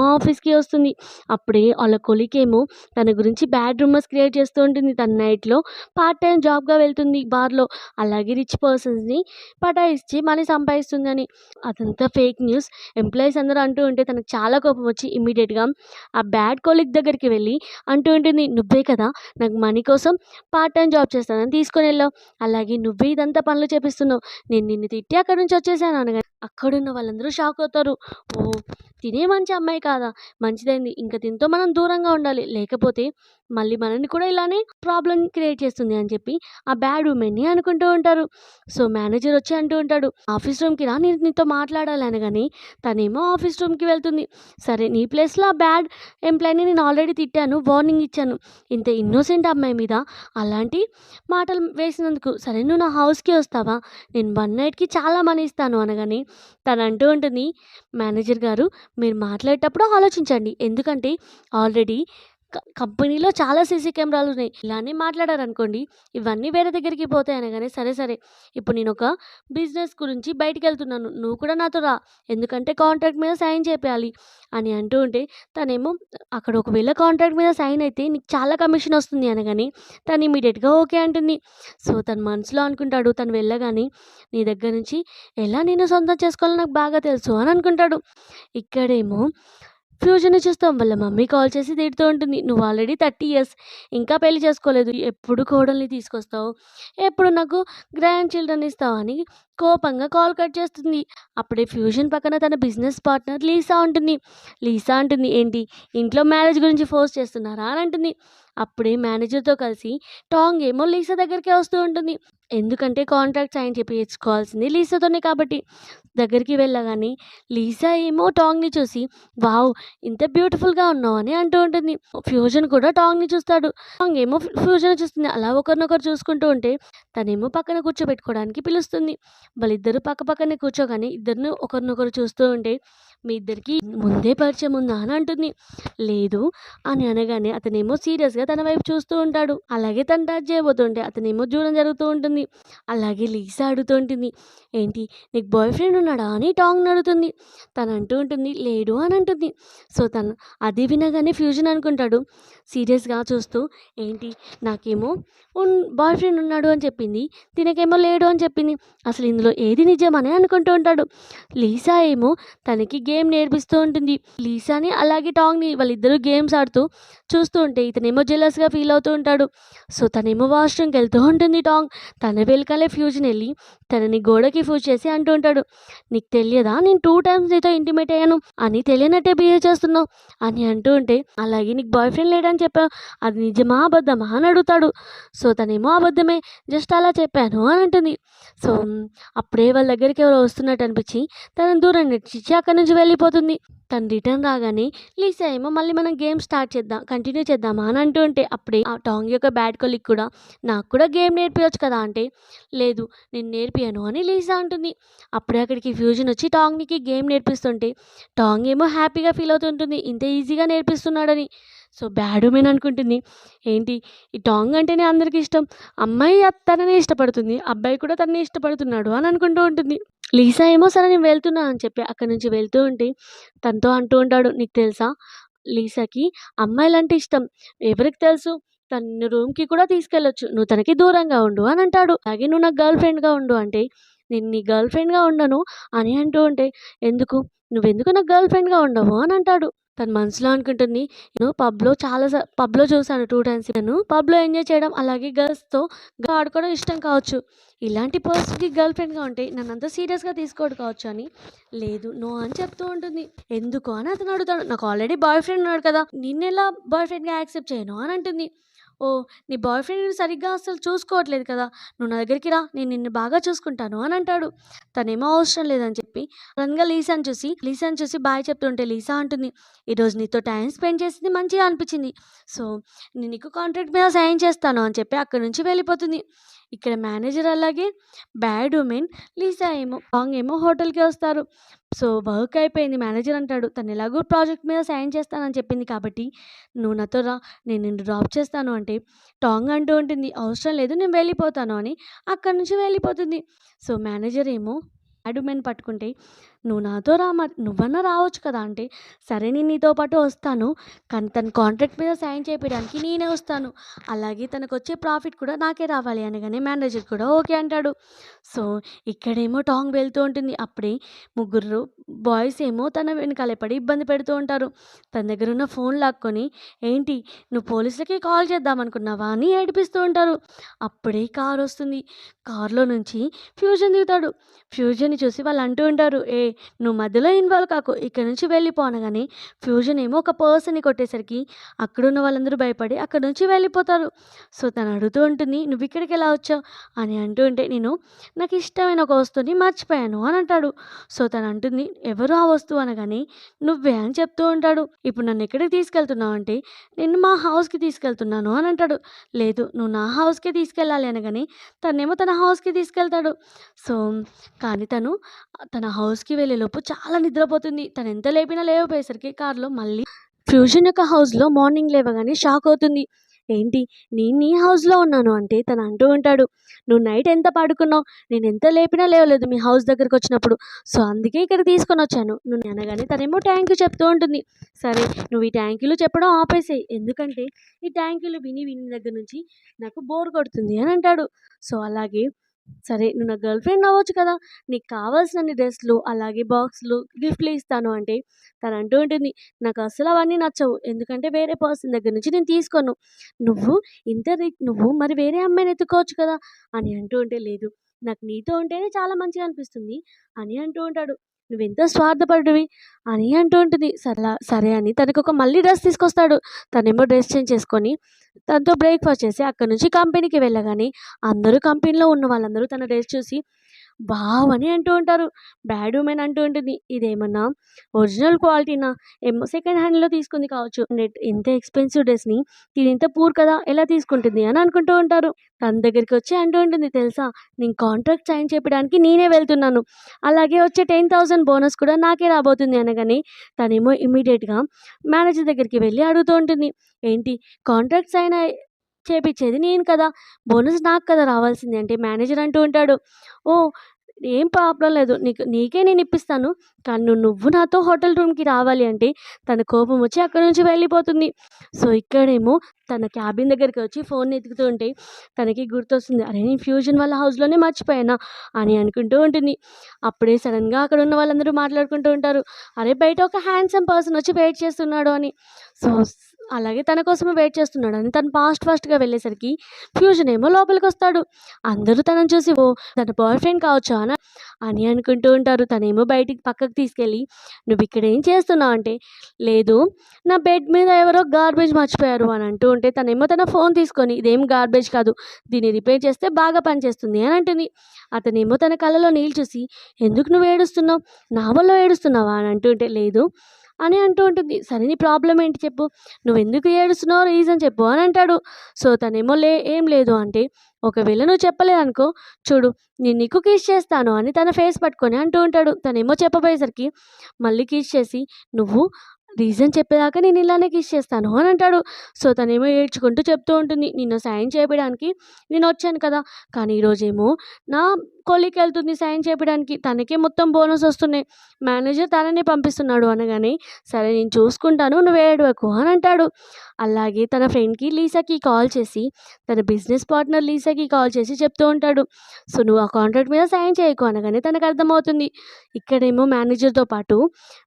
ఆఫీస్‌కి వస్తుంది. అప్పుడే వాళ్ళ కొలీగేమో తన గురించి బ్యాడ్ రూమర్స్ క్రియేట్ చేస్తూ ఉంటుంది. తను నైట్‌లో పార్ట్ టైమ్ జాబ్‌గా వెళ్తుంది బార్‌లో. అలాగే రిచ్ పర్సన్స్‌ని పటాయిచ్చి మనీ సంపాదిస్తుందని. అదంతా ఫేక్ న్యూస్. ఎంప్లాయీస్ అందరూ అంటూ ఉంటే తనకు చాలా కోపం వచ్చి ఇమ్మీడియేట్‌గా ఆ బ్యాడ్ కొలీగ్ దగ్గరికి వెళ్ళి అంటూ ఉంటుంది, "నువ్వే కదా నాకు మనీ కోసం పార్ట్ టైమ్ జాబ్ చేస్తానని తీసుకొనెళ్ళావు. అలాగే నువ్వే ఇదంతా పనులు చేపిస్తున్నావు. నేను నిన్ను తిట్టి అక్కడి నుంచి వచ్చేసాను" అనగా అక్కడున్న వాళ్ళందరూ షాక్ అవుతారు. ఓహ్! తినే మంచి అమ్మాయి కాదా? మంచిదైంది. ఇంక దీనితో మనం దూరంగా ఉండాలి. లేకపోతే మళ్ళీ మనల్ని కూడా ఇలానే ప్రాబ్లమ్ క్రియేట్ చేస్తుంది అని చెప్పి ఆ బ్యాడ్ వుమెన్‌ని అనుకుంటూ ఉంటారు. సో, మేనేజర్ వచ్చి అంటూ ఉంటాడు, "ఆఫీస్ రూమ్‌కి రా నేను నీతో మాట్లాడాలి" అనగానే తనేమో ఆఫీస్ రూమ్‌కి వెళ్తుంది. "సరే నీ ప్లేస్‌లో ఆ బ్యాడ్ ఎంప్లాయీని నేను ఆల్రెడీ తిట్టాను. వార్నింగ్ ఇచ్చాను. ఇంత ఇన్నోసెంట్ అమ్మాయి మీద అలాంటి మాటలు వేసినందుకు. సరే నువ్వు నా హౌస్‌కి వస్తావా? నేను 1 నైట్‌కి చాలా మనీ ఇస్తాను" అనగానే తను అంటూ ఉంటుంది, "మేనేజర్ గారు మీరు మాట్లాడేటప్పుడు ఆలోచించండి. ఎందుకంటే ఆల్రెడీ కంపెనీలో చాలా సీసీ కెమెరాలున్నాయి. ఇలానే మాట్లాడారనుకోండి ఇవన్నీ వేరే దగ్గరికి పోతాయి" అనగానే, "సరే, సరే ఇప్పుడు నేనొక బిజినెస్ గురించి బయటికెళ్తున్నాను. నువ్వు కూడా నాతో రా. ఎందుకంటే కాంట్రాక్ట్ మీద సైన్ చేపియాలి" అని అంటూ ఉంటే తనేమో అక్కడ ఒకవేళ కాంట్రాక్ట్ మీద సైన్ అయితే నీకు చాలా కమిషన్ వస్తుంది అనగానే తను ఇమ్మీడియేట్‌గా ఓకే అంటుంది. సో, తను మనసులో అనుకుంటాడు తను వెళ్ళగానే నీ దగ్గర నుంచి ఎలా నేను సొంతం చేసుకోవాలో నాకు బాగా తెలుసు అని అనుకుంటాడు. ఇక్కడేమో ఫ్యూజన్‌ని చూస్తాం. వాళ్ళ మమ్మీ కాల్ చేసి తిడుతూ ఉంటుంది. "నువ్వు ఆల్రెడీ 30 ఇయర్స్ ఇంకా పెళ్లి చేసుకోలేదు. ఎప్పుడు కోడల్ని తీసుకొస్తావు? ఎప్పుడు నాకు గ్రాండ్ చిల్డ్రన్ ఇస్తావు?" అని కోపంగా కాల్ కట్ చేస్తుంది. అప్పుడే ఫ్యూజన్ పక్కన తన బిజినెస్ పార్ట్నర్ లీసా ఉంటుంది. లీసా అంటుంది, "ఏంటి ఇంట్లో మ్యారేజ్ గురించి ఫోర్స్ చేస్తున్నారా?" అని అంటుంది. అప్పుడే మేనేజర్‌తో కలిసి టాంగ్ ఏమో లీసా దగ్గరికే వస్తూ ఉంటుంది. ఎందుకంటే కాంట్రాక్ట్ సైన్ చేపించుకోవాల్సింది లీసాతోనే కాబట్టి. దగ్గరికి వెళ్ళగానే లీసా ఏమో టాంగ్‌ని చూసి, "వావ్! ఇంత బ్యూటిఫుల్‌గా ఉన్నావు" అని అంటూ ఉంటుంది. ఫ్యూజన్ కూడా టాంగ్‌ని చూస్తాడు. టాంగ్ ఏమో ఫ్యూజన్‌ని చూస్తుంది. అలా ఒకరినొకరు చూసుకుంటూ ఉంటే తనేమో పక్కన కూర్చోబెట్టుకోవడానికి పిలుస్తుంది. వాళ్ళిద్దరూ పక్కపక్కనే కూర్చోగానే ఇద్దరిని ఒకరినొకరు చూస్తూ ఉంటే, "మీ ఇద్దరికీ ముందే పరిచయం ఉందా?" అని అంటుంది. "లేదు" అని అనగానే అతనేమో సీరియస్‌గా తన వైపు చూస్తూ ఉంటాడు. అలాగే తను టచ్ చేయబోతుంటే అతనేమో దూరం జరుగుతూ ఉంటుంది. ఉంటుంది. అలాగే లీసా అడుగుతూ ఉంటుంది, "ఏంటి నీకు బాయ్ ఫ్రెండ్ ఉన్నాడా?" అని టాంగ్‌ని అడుగుతుంది. తను అంటూ ఉంటుంది, "లేడు" అని అంటుంది. సో, తను అది వినగానే ఫ్యూజన్ అనుకుంటాడు సీరియస్‌గా చూస్తూ, "ఏంటి నాకేమో బాయ్ ఫ్రెండ్ ఉన్నాడు అని చెప్పింది. తినకేమో లేడు అని చెప్పింది. అసలు ఇందులో ఏది నిజమని అనుకుంటూ ఉంటాడు." లీసా ఏమో తనకి గేమ్ నేర్పిస్తూ ఉంటుంది. లీసాని అలాగే టాంగ్‌ని వాళ్ళిద్దరూ గేమ్స్ ఆడుతూ చూస్తూ ఉంటే ఇతనేమో జెలస్‌గా ఫీల్ అవుతూ ఉంటాడు. సో, తనేమో వాష్‌రూమ్‌కి వెళ్తూ ఉంటుంది టాంగ్. తన వెనకాలే ఫ్యూజన్ ఎళ్లి తనని గోడకి పుష్ చేసి అంటూ ఉంటాడు, "నీకు తెలియదా నేను 2 టైమ్స్ నీతో ఇంటిమేట్ అయ్యాను అని తెలియనట్టే బిహేవ్ చేస్తున్నావు" అని అంటూ ఉంటే, "అలాగే నీకు బాయ్ ఫ్రెండ్ లేడని చెప్పావు. అది నిజమా? అబద్ధమా?" అని అడుగుతాడు. సో, తనేమో "అబద్ధమే. జస్ట్ అలా చెప్పాను" అని అంటుంది. సో, అప్పుడే వాళ్ళ దగ్గరికి ఎవరో వస్తున్నట్టు అనిపించి తనని దూరం నెట్టించి అక్కడి నుంచి వెళ్ళిపోతుంది. తను రిటర్న్ రాగానే లీసా ఏమో మళ్ళీ మనం గేమ్ స్టార్ట్ చేద్దాం, కంటిన్యూ చేద్దామా అని అంటూ ఉంటే, అప్పుడే ఆ టాంగ్ యొక్క బ్యాడ్ కొలీగ్ కూడా, "నాకు కూడా గేమ్ నేర్పియొచ్చు కదా" అంటే, "లేదు నేను నేర్పియను" అని లీసా అంటుంది. అప్పుడే అక్కడికి ఫ్యూజన్ వచ్చి టాంగ్‌కి గేమ్ నేర్పిస్తుంటే టాంగ్ ఏమో హ్యాపీగా ఫీల్ అవుతుంటుంది ఇంత ఈజీగా నేర్పిస్తున్నాడని. సో, బ్యాడ్ ఉమెన్ అనుకుంటుంది, ఏంటి ఈ టాంగ్ అంటేనే అందరికి ఇష్టం. అమ్మాయి తననే ఇష్టపడుతుంది. అబ్బాయి కూడా తననే ఇష్టపడుతున్నాడు అని అనుకుంటూ ఉంటుంది. లీసా ఏమో సరే నేను వెళ్తున్నా అని చెప్పి అక్కడి నుంచి వెళ్తూ ఉంటే తనతో అంటూ ఉంటాడు, "నీకు తెలుసా లీసాకి అమ్మాయిలంటే ఇష్టం. ఎవరికి తెలుసు తను నిన్ను రూమ్‌కి కూడా తీసుకెళ్ళొచ్చు. నువ్వు తనకి దూరంగా ఉండు" అని అంటాడు. అలాగే "నువ్వు నాకు గర్ల్ ఫ్రెండ్‌గా ఉండు" అంటే, "నేను నీ గర్ల్ ఫ్రెండ్‌గా ఉండను" అని అంటూ ఉంటే, "ఎందుకు? నువ్వెందుకు నాకు గర్ల్ ఫ్రెండ్‌గా ఉండవు" అని అంటాడు. తను మనసులో అనుకుంటుంది, నేను పబ్‌లో చూసాను 2 టైమ్స్. నేను పబ్‌లో ఎంజాయ్ చేయడం అలాగే గర్ల్స్‌తో ఆడుకోవడం ఇష్టం కావచ్చు. ఇలాంటి పర్సన్‌కి గర్ల్ ఫ్రెండ్‌గా ఉంటే నన్నంత సీరియస్‌గా తీసుకోడు కావచ్చు అని, లేదు నో అని చెప్తూ ఉంటుంది. ఎందుకు అని అతను అడుగుతాడు. నాకు ఆల్రెడీ బాయ్ ఫ్రెండ్ ఉన్నాడు కదా! నిన్నెలా బాయ్ ఫ్రెండ్‌గా యాక్సెప్ట్ చేయను అని అంటుంది. ఓహ్! నీ బాయ్ ఫ్రెండ్‌ని సరిగ్గా అసలు చూసుకోవట్లేదు కదా! నువ్వు నా దగ్గరికి రా నేను నిన్ను బాగా చూసుకుంటాను అని అంటాడు. తనేమో అవసరం లేదని చెప్పి సడెన్‌గా లీసాని చూసి బాయ్ చెప్తుంటే లీసా అంటుంది, "ఈరోజు నీతో టైమ్ స్పెండ్ చేసింది మంచిగా అనిపించింది. సో, నేను నీకు కాంట్రాక్ట్ మీద సైన్ చేస్తాను" అని చెప్పి అక్కడి నుంచి వెళ్ళిపోతుంది. ఇక్కడ మేనేజర్ అలాగే బ్యాడ్ ఉమెన్ లీసా ఏమో టాంగ్ ఏమో హోటల్‌కి వస్తారు. సో, వర్క్ అయిపోయింది. మేనేజర్ అంటాడు, "తను ఎలాగో ప్రాజెక్ట్ మీద సైన్ చేస్తానని చెప్పింది కాబట్టి నువ్వు నాతో రా నేను నిన్ను డ్రాప్ చేస్తాను" అంటే టాంగ్ అంటూ ఉంటుంది, "అవసరం లేదు నేను వెళ్ళిపోతాను" అని అక్కడి నుంచి వెళ్ళిపోతుంది. సో, మేనేజర్ ఏమో బ్యాడ్ ఉమెన్ పట్టుకుంటే, "నువ్వు నాతో రా మరి నువ్వన్నా రావచ్చు కదా" అంటే, "సరే నేను నీతో పాటు వస్తాను. కానీ తను కాంట్రాక్ట్ మీద సైన్ చేపియడానికి నేనే వస్తాను. అలాగే తనకొచ్చే ప్రాఫిట్ కూడా నాకే రావాలి" అనగానే మేనేజర్ కూడా ఓకే అంటాడు. సో, ఇక్కడేమో టాంగ్ వెళ్తూ ఉంటుంది. అప్పుడే ముగ్గురు బాయ్స్ ఏమో తన వెనకాలే పడి ఇబ్బంది పెడుతూ ఉంటారు. తన దగ్గరున్న ఫోన్ లాక్కొని, "ఏంటి నువ్వు పోలీసులకి కాల్ చేద్దామనుకున్నావా?" అని ఏడిపిస్తూ ఉంటారు. అప్పుడే కారొస్తుంది. కార్‌లో నుంచి ఫ్యూజన్ దిగుతాడు. ఫ్యూజన్‌ని చూసి వాళ్ళు అంటూ ఉంటారు, నువ్వు మధ్యలో ఇన్వాల్వ్ కాకు. ఇక్కడి నుంచి వెళ్ళిపో" అనగానే ఫ్యూజన్ ఏమో ఒక పర్సన్‌ని కొట్టేసరికి అక్కడున్న వాళ్ళందరూ భయపడి అక్కడి నుంచి వెళ్ళిపోతారు. సో, తను అడుగుతూ ఉంటుంది, "నువ్విక్కడికెలా వచ్చావు?" అని అంటూ ఉంటే, నాకిష్టమైన ఒక వస్తువుని మర్చిపోయాను" అని అంటాడు. సో, తను అంటుంది, "ఎవరు ఆ వస్తువు?" అనగానే, "నువ్వే" అని చెప్తూ ఉంటాడు. "ఇప్పుడు నన్నెక్కడికి తీసుకెళ్తున్నావు?" అంటే, "నేను మా హౌస్‌కి తీసుకెళ్తున్నాను" అని అంటాడు. "లేదు నువ్వు నా హౌస్‌కే తీసుకెళ్ళాలి" అనగానే తనేమో తన హౌస్‌కి తీసుకెళ్తాడు. సో, కానీ తన హౌస్‌కి వెళ్ళేలోపు చాలా నిద్రపోతుంది. తనెంత లేపినా లేవపోయేసరికి కార్‌లో మళ్ళీ ఫ్యూజన్ యొక్క హౌస్‌లో మార్నింగ్ లేవగానే షాక్ అవుతుంది. ఏంటి నేను నీ హౌస్‌లో ఉన్నాను అంటే తను అంటూ ఉంటాడు, "నువ్వు నైట్ ఎంత పడుకున్నావు? నేనెంత లేపినా లేవలేదు మీ హౌస్ దగ్గరకొచ్చినప్పుడు. సో, అందుకే ఇక్కడికి తీసుకొనొచ్చాను" నువ్వు అనగానే తనేమో థాంక్ యూ చెప్తూ ఉంటుంది. "సరే నువ్వు ఈ థాంక్ యూలు చెప్పడం ఆపేసేయి. ఎందుకంటే ఈ థాంక్ యూలు విని విని దగ్గర నుంచి నాకు బోర్ కొడుతుంది" అని అంటాడు. సో, అలాగే సరే నువ్వు నా గర్ల్ ఫ్రెండ్ అవ్వచ్చు కదా! నీకు కావాల్సినన్ని డ్రెస్‌లు, అలాగే బాక్స్‌లు, గిఫ్ట్‌లు ఇస్తాను అంటే తను అంటూ ఉంటుంది, "నాకు అస్సలు అవన్నీ నచ్చవు. ఎందుకంటే వేరే పర్సన్ దగ్గర నుంచి నేను తీసుకోను. నువ్వు నువ్వు మరి వేరే అమ్మాయిని ఎతుక్కోవచ్చు కదా!" అని అంటూ ఉంటే, "లేదు నాకు నీతో ఉంటేనే చాలా మంచిగా అనిపిస్తుంది" అని అంటూ ఉంటాడు. "నువ్వెంత స్వార్థపరుడివి" అని అంటూ ఉంటుంది. సరే అని తనకొక మళ్ళీ డ్రెస్ తీసుకొస్తాడు. తనేమో డ్రెస్ చేంజ్ చేసుకొని తనతో బ్రేక్‌ఫాస్ట్ చేసి అక్కడి నుంచి కంపెనీకి వెళ్ళగానే కంపెనీలో ఉన్న వాళ్ళందరూ తన డ్రెస్ చూసి వావ్! అని అంటూ ఉంటారు. బ్యాడ్ వుమెన్ అంటూ ఉంటుంది, "ఇదేమన్నా ఒరిజినల్ క్వాలిటీనా? ఏమో సెకండ్ హ్యాండ్‌లో తీసుకుంది కావచ్చు. ఇంత ఎక్స్‌పెన్సివ్ డ్రెస్‌ని తినింత పూర్ కదా! ఎలా తీసుకుంటుంది" అని అనుకుంటూ ఉంటారు. తన దగ్గరికొచ్చి అంటూ ఉంటుంది, "తెలుసా నేను కాంట్రాక్ట్ సైన్ చేపియడానికి నేనే వెళ్తున్నాను. అలాగే వచ్చే 10,000 బోనస్ కూడా నాకే రాబోతుంది" అనగానే తనేమో ఇమ్మీడియేట్‌గా మేనేజర్ దగ్గరికి వెళ్లి అడుగుతూ ఉంటుంది, "ఏంటి కాంట్రాక్ట్ సైన్ చేపిచ్చేది నేను కదా! బోనస్ నాకు కదా రావాల్సింది అంటే మేనేజర్ అంటూ ఉంటాడు. ఓహ్! ఏం ప్రాబ్లమ్ లేదు. నీకే నేను ఇప్పిస్తాను. కానీ నువ్వు నాతో హోటల్ రూమ్‌కి రావాలి అంటే తన కోపం వచ్చి అక్కడి నుంచి వెళ్ళిపోతుంది. సో, ఇక్కడేమో తన క్యాబిన్ దగ్గరికి వచ్చి ఫోన్ ఎతుకుతూ ఉంటే తనకి గుర్తొస్తుంది. అరే! నేను ఫ్యూజన్ వాళ్ళ హౌస్‌లోనే మర్చిపోయానా అని అనుకుంటూ ఉంటుంది. అప్పుడే సడెన్‌గా అక్కడ ఉన్న వాళ్ళందరూ మాట్లాడుకుంటూ ఉంటారు. అరే! బయట ఒక హ్యాండ్సమ్ పర్సన్ వచ్చి వెయిట్ చేస్తున్నాడు అని. సో, అలాగే తన కోసమే వెయిట్ చేస్తున్నాడని తను ఫాస్ట్‌గా వెళ్ళేసరికి ఫ్యూజన్ ఏమో లోపలికొస్తాడు. అందరూ తనని చూసి ఓహ్! తన బాయ్ ఫ్రెండ్ కావచ్చు అని అనుకుంటూ ఉంటారు. తనేమో బయటికి పక్కకు తీసుకెళ్ళి "నువ్విక్కడ ఏం చేస్తున్నావు?" అంటే, "లేదు నా బెడ్ మీద ఎవరో గార్బేజ్ మర్చిపోయారు" అని అంటూ ఉంటే తనేమో తన ఫోన్ తీసుకొని "ఇదేం గార్బేజ్ కాదు. దీన్ని రిపేర్ చేస్తే బాగా పనిచేస్తుంది" అని అంటుంది. అతనేమో తన కళ్ళలో నీళ్ళు చూసి "ఎందుకు నువ్వు ఏడుస్తున్నావు? నా వల్ల ఏడుస్తున్నావా?" అని అంటూ ఉంటే "లేదు" అని అంటూ ఉంటుంది. "సరే నీ ప్రాబ్లమ్ ఏంటి చెప్పు? నువ్వెందుకు ఏడుస్తున్నావో రీజన్ చెప్పు" అని అంటాడు. సో, తనేమో "ఏం లేదు" అంటే, "ఒకవేళ నువ్వు చెప్పలేదనుకో చూడు నేను నీకు కిస్ చేస్తాను" అని తన ఫేస్ పట్టుకొని అంటూ ఉంటాడు. తనేమో చెప్పబోయేసరికి మళ్ళీ కిస్ చేసి, "నువ్వు రీజన్ చెప్పేదాకా నేను ఇలానే కిస్ చేస్తాను" అని అంటాడు. సో, తనేమో ఏడ్చుకుంటూ చెప్తూ ఉంటుంది. "నిన్ను సాయం చేపియడానికి నేనొచ్చాను కదా! కానీ ఈరోజేమో నా కొలీగ్‌కెళ్తుంది సాయం చేపియడానికి. తనకే మొత్తం బోనస్ వస్తున్నాయి. మేనేజర్ తననే పంపిస్తున్నాడు" అనగానే, "సరే నేను చూసుకుంటాను. నువ్వు ఏడవకు" అని అంటాడు. అలాగే తన ఫ్రెండ్‌కి లీసాకి కాల్ చేసి, తన బిజినెస్ పార్ట్నర్ లీసాకి కాల్ చేసి చెప్తూ ఉంటాడు. "సో, నువ్వు ఆ కాంట్రాక్ట్ మీద సైన్ చేయకు" అనగానే తనకర్థమవుతుంది. ఇక్కడేమో మేనేజర్‌తో పాటు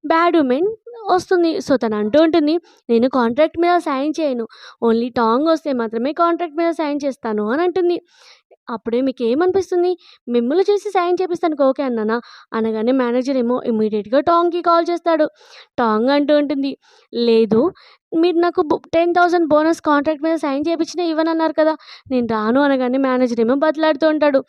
బ్యాడ్ వుమెన్ వస్తుంది. సో, తను అంటూ ఉంటుంది, "నేను కాంట్రాక్ట్ మీద సైన్ చేయను. ఓన్లీ టాంగ్ వస్తే మాత్రమే కాంట్రాక్ట్ మీద సైన్ చేస్తాను" అని అంటుంది. అప్పుడే మీకేమనిపిస్తుంది? మిమ్మల్ని చూసి సాయం చేపిస్తానికి ఓకే అన్నానా? అనగానే మేనేజర్ ఏమో ఇమ్మీడియేట్‌గా టాంగ్‌కి కాల్ చేస్తాడు. టాంగ్ అంటూ ఉంటుంది, "లేదు మీరు నాకు 10,000 బోనస్ కాంట్రాక్ట్ మీద సైన్ చేపించినా ఇవ్వనన్నారు కదా! నేను రాను" అనగానే మేనేజర్ ఏమో బతిలాడుతూ ఉంటాడు.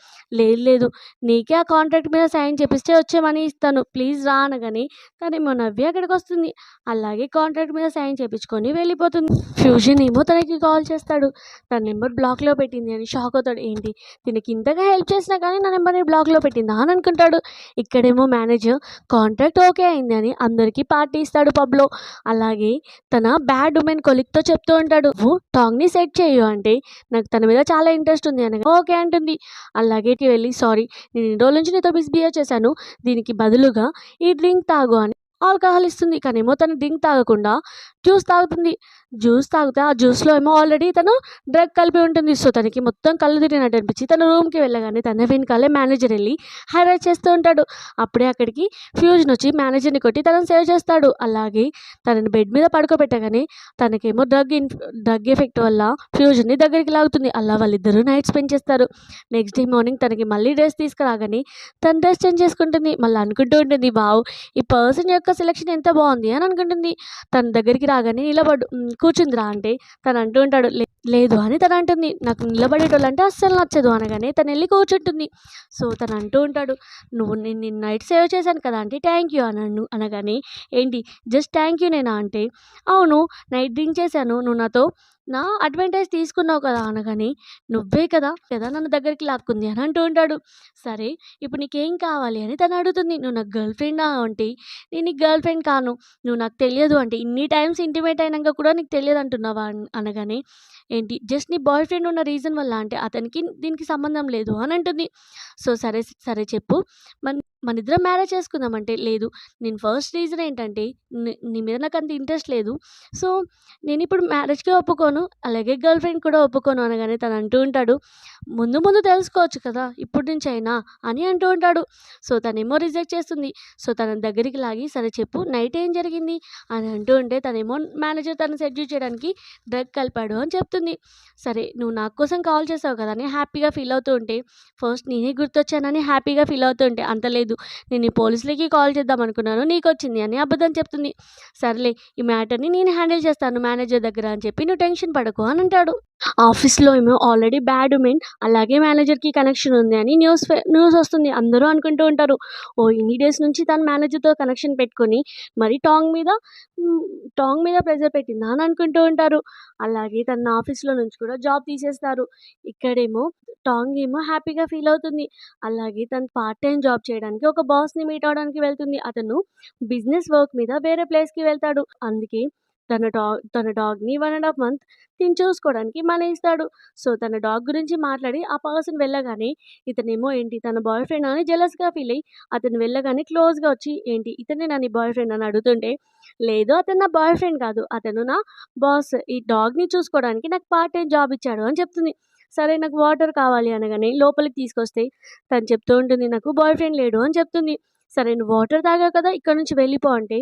లేదు నీకే ఆ కాంట్రాక్ట్ మీద సైన్ చేపిస్తే వచ్చే మనీ ఇస్తాను. ప్లీజ్ రా" అనగానే తనేమో నవ్వి అక్కడికొస్తుంది. అలాగే కాంట్రాక్ట్ మీద సైన్ చేపించుకొని వెళ్ళిపోతుంది. ఫ్యూజన్ ఏమో తనకి కాల్ చేస్తాడు. తన నెంబర్ బ్లాక్‌లో పెట్టింది అని షాక్ అవుతాడు. ఏంటి దీనికి ఇంతగా హెల్ప్ చేసినా కానీ నా నెంబర్‌ని బ్లాక్‌లో పెట్టిందా అని అనుకుంటాడు. ఇక్కడేమో మేనేజర్ కాంట్రాక్ట్ ఓకే అయింది అని అందరికీ పార్టీ ఇస్తాడు పబ్‌లో. అలాగే తన బ్యాడ్ వుమెన్ కొలీగ్‌తో చెప్తూ ఉంటాడు. "నువ్వు టాంగ్‌ని సెట్ చెయ్యు" అంటే, "నాకు తన మీద చాలా ఇంట్రెస్ట్ ఉంది" అనగా ఓకే అంటుంది. అలాగే వెళ్ళి "సారీ నేను ఇన్ని రోజుల నుంచి నీతో మిస్‌బిహేవ్ చేశాను. దీనికి బదులుగా ఈ డ్రింక్ తాగు" అని ఆల్కహాల్ ఇస్తుంది. కానేమో తను డ్రింక్ తాగకుండా జ్యూస్ తాగుతుంది. జ్యూస్ తాగితే ఆ జ్యూస్‌లో ఏమో ఆల్రెడీ తను డ్రగ్ కలిపి ఉంటుంది. సో, తనకి మొత్తం కళ్ళు తిరిగినట్టు అనిపించి తన రూమ్‌కి వెళ్ళగానే తన వెనకాలే మేనేజర్ ఎళ్లి హరాస్ చేస్తూ ఉంటాడు. అప్పుడే అక్కడికి ఫ్యూజన్ వచ్చి మేనేజర్‌ని కొట్టి తనని సేవ్ చేస్తాడు. అలాగే తనని బెడ్ మీద పడుకోబెట్టగానే తనకేమో డ్రగ్ ఎఫెక్ట్ వల్ల ఫ్యూజన్‌ని దగ్గరికి లాగుతుంది. అలా వాళ్ళిద్దరూ నైట్ స్పెండ్ చేస్తారు. నెక్స్ట్ డే మార్నింగ్ తనకి మళ్ళీ డ్రెస్ తీసుకురాగానే తను డ్రెస్ చేంజ్ చేసుకుంటుంది. మళ్ళీ అనుకుంటూ ఉంటుంది, వావ్! ఈ పర్సన్ యొక్క సెలక్షన్ ఎంత బావుంది అని అనుకుంటుంది. తన దగ్గరికి రాగానే కూర్చుందిరా అంటే తను అంటూ ఉంటాడు. లేదు అని తను అంటుంది. "నాకు నిలబడేటోళ్ళంటే అస్సలు నచ్చదు" అనగానే తనెళ్ళి కూర్చుంటుంది. సో, తను అంటూ ఉంటాడు, నేను నిన్ను నైట్ సేవ్ చేశాను కదా!" అంటే "థ్యాంక్ యూ" అనగానే "ఏంటి జస్ట్ థ్యాంక్ యూనేనా?" అంటే "అవును. నైట్ డ్రింక్ చేశాను. నువ్వు నాతో నా అడ్వాంటేజ్ తీసుకున్నావు కదా!" అనగానే "నువ్వే కదా నన్ను దగ్గరికి లాక్కుంది" అని అంటూ ఉంటాడు. "సరే ఇప్పుడు నీకేం కావాలి?" అని తను అడుగుతుంది. "నువ్వు నాకు గర్ల్ ఫ్రెండా?" అంటే "నేను నీకు గర్ల్ ఫ్రెండ్ కాను. నువ్వు నాకు తెలియదు" అంటే "ఇన్ని టైమ్స్ ఇంటిమేట్ అయినంక కూడా నీకు తెలియదంటున్నావా?" అనగానే "ఏంటి జస్ట్ నీ బాయ్ ఫ్రెండ్ ఉన్న రీజన్ వల్ల" అంటే "అతనికి దీనికి సంబంధం లేదు" అని అంటుంది. సో, సరే చెప్పు మనిద్దరం మ్యారేజ్ చేసుకుందాం అంటే "లేదు నేను ఫస్ట్ రీజన్ ఏంటంటే నీ మీద నాకంత ఇంట్రెస్ట్ లేదు. సో, నేనిప్పుడు మ్యారేజ్‌కి ఒప్పుకోను. అలాగే గర్ల్ ఫ్రెండ్ కూడా ఒప్పుకోను" అనగానే తను అంటూ ఉంటాడు, ముందు తెలుసుకోవచ్చు కదా! ఇప్పటి నుంచైనా" అని అంటూ ఉంటాడు. సో, తనేమో రిజెక్ట్ చేస్తుంది. సో, తనని దగ్గరికి లాగి "సరే చెప్పు నైట్ ఏం జరిగింది?" అని అంటూ ఉంటే తనేమో మేనేజర్ తనని సెడ్యూస్ చేయడానికి డ్రగ్ కలిపాడు అని చెప్తుంది. "సరే నువ్వు నా కోసం కాల్ చేసావు కదా!" అని హ్యాపీగా ఫీల్ అవుతూ ఉంటే, ఫస్ట్ నేనే గుర్తొచ్చానని హ్యాపీగా ఫీల్ అవుతూ ఉంటే, "అంత లేదు నేను ఈ పోలీసులకి కాల్ చేద్దాం అనుకున్నాను నీకొచ్చింది" అని అబద్ధం చెప్తుంది. "సర్లే ఈ మ్యాటర్‌ని నేను హ్యాండిల్ చేస్తాను మేనేజర్ దగ్గర" అని చెప్పి "నువ్వు టెన్షన్ పడకు" అని అంటాడు. ఆఫీస్‌లో ఏమో ఆల్రెడీ బ్యాడ్ వుమెన్ అలాగే మేనేజర్‌కి కనెక్షన్ ఉంది అని న్యూస్ వస్తుంది. అందరూ అనుకుంటూ ఉంటారు. ఓహ్! ఇన్ని డేస్ నుంచి తను మేనేజర్‌తో కనెక్షన్ పెట్టుకొని మరి హ్మ్, టాంగ్ మీద ప్రెషర్ పెట్టిందా అని అనుకుంటూ ఉంటారు. అలాగే తనని ఆఫీస్‌లో నుంచి కూడా జాబ్ తీసేస్తారు. ఇక్కడేమో టాంగ్ ఏమో హ్యాపీగా ఫీల్ అవుతుంది. అలాగే తను పార్ట్ టైమ్ జాబ్ చేయడానికి ఒక బాస్‌ని మీట్ అవ్వడానికి వెళ్తుంది. అతను బిజినెస్ వర్క్ మీద వేరే ప్లేస్‌కి వెళ్తాడు. అందుకే తన డాగ్‌ని 1 ½ మంత్ తిను చూసుకోవడానికి మనీ ఇస్తాడు. సో, తన డాగ్ గురించి మాట్లాడి ఆ పర్సన్ వెళ్ళగానే ఇతనేమో ఏంటి తన బాయ్ ఫ్రెండ్ అని జెలస్‌గా ఫీల్ అయ్యి అతను వెళ్ళగానే క్లోజ్‌గా వచ్చి ఏంటి ఇతనేనా నీ బాయ్ ఫ్రెండ్ అని అడుగుతుంటే, లేదు అతను నా బాయ్ ఫ్రెండ్ కాదు. అతను నా బాస్. ఈ డాగ్‌ని చూసుకోవడానికి నాకు పార్ట్ టైమ్ జాబ్ ఇచ్చాడు అని చెప్తుంది. సరే నాకు వాటర్ కావాలి అనగానే లోపలికి తీసుకొస్తే తను చెప్తూ ఉంటుంది నాకు బాయ్ ఫ్రెండ్ లేడు అని చెప్తుంది. సరే నువ్వు వాటర్ తాగావు కదా! ఇక్కడి నుంచి వెళ్ళిపో అంటే,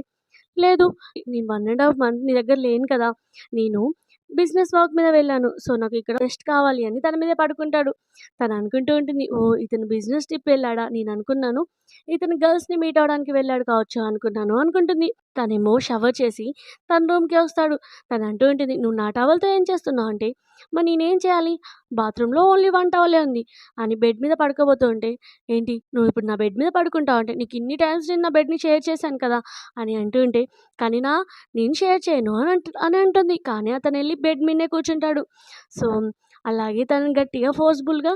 లేదు నేను 1 ½ మంత్ నీ దగ్గర లేను కదా! నేను బిజినెస్ వర్క్ మీద వెళ్ళాను. సో, నాకు ఇక్కడ రెస్ట్ కావాలి అని తన మీదే పడుకుంటాడు. తను అనుకుంటూ ఉంటుంది. ఓహ్! ఇతను బిజినెస్ ట్రిప్ వెళ్ళాడా? నేను అనుకున్నాను ఇతను గర్ల్స్‌ని మీట్ అవ్వడానికి వెళ్ళాడు కావచ్చు అనుకున్నాను అనుకుంటుంది. తనేమో షవర్ చేసి తన రూమ్‌కే వస్తాడు. తను అంటూ ఉంటుంది, "నువ్వు నా టవల్‌తో ఏం చేస్తున్నావు?" అంటే, మరి నేనేం చేయాలి? బాత్రూమ్‌లో ఓన్లీ 1 టవలే ఉంది అని బెడ్ మీద పడుకోబోతూ ఉంటే, "ఏంటి నువ్వు ఇప్పుడు నా బెడ్ మీద పడుకుంటావా?" అంటే, "నీకు ఇన్ని టైమ్స్ నేను నా బెడ్‌ని షేర్ చేశాను కదా!" అని అంటూ ఉంటే, కానీ నేను షేర్ చేయను అని అంటుంది. కానీ అతనెళ్ళి బెడ్ మీదనే కూర్చుంటాడు. సో, అలాగే తనని గట్టిగా ఫోర్స్‌బుల్‌గా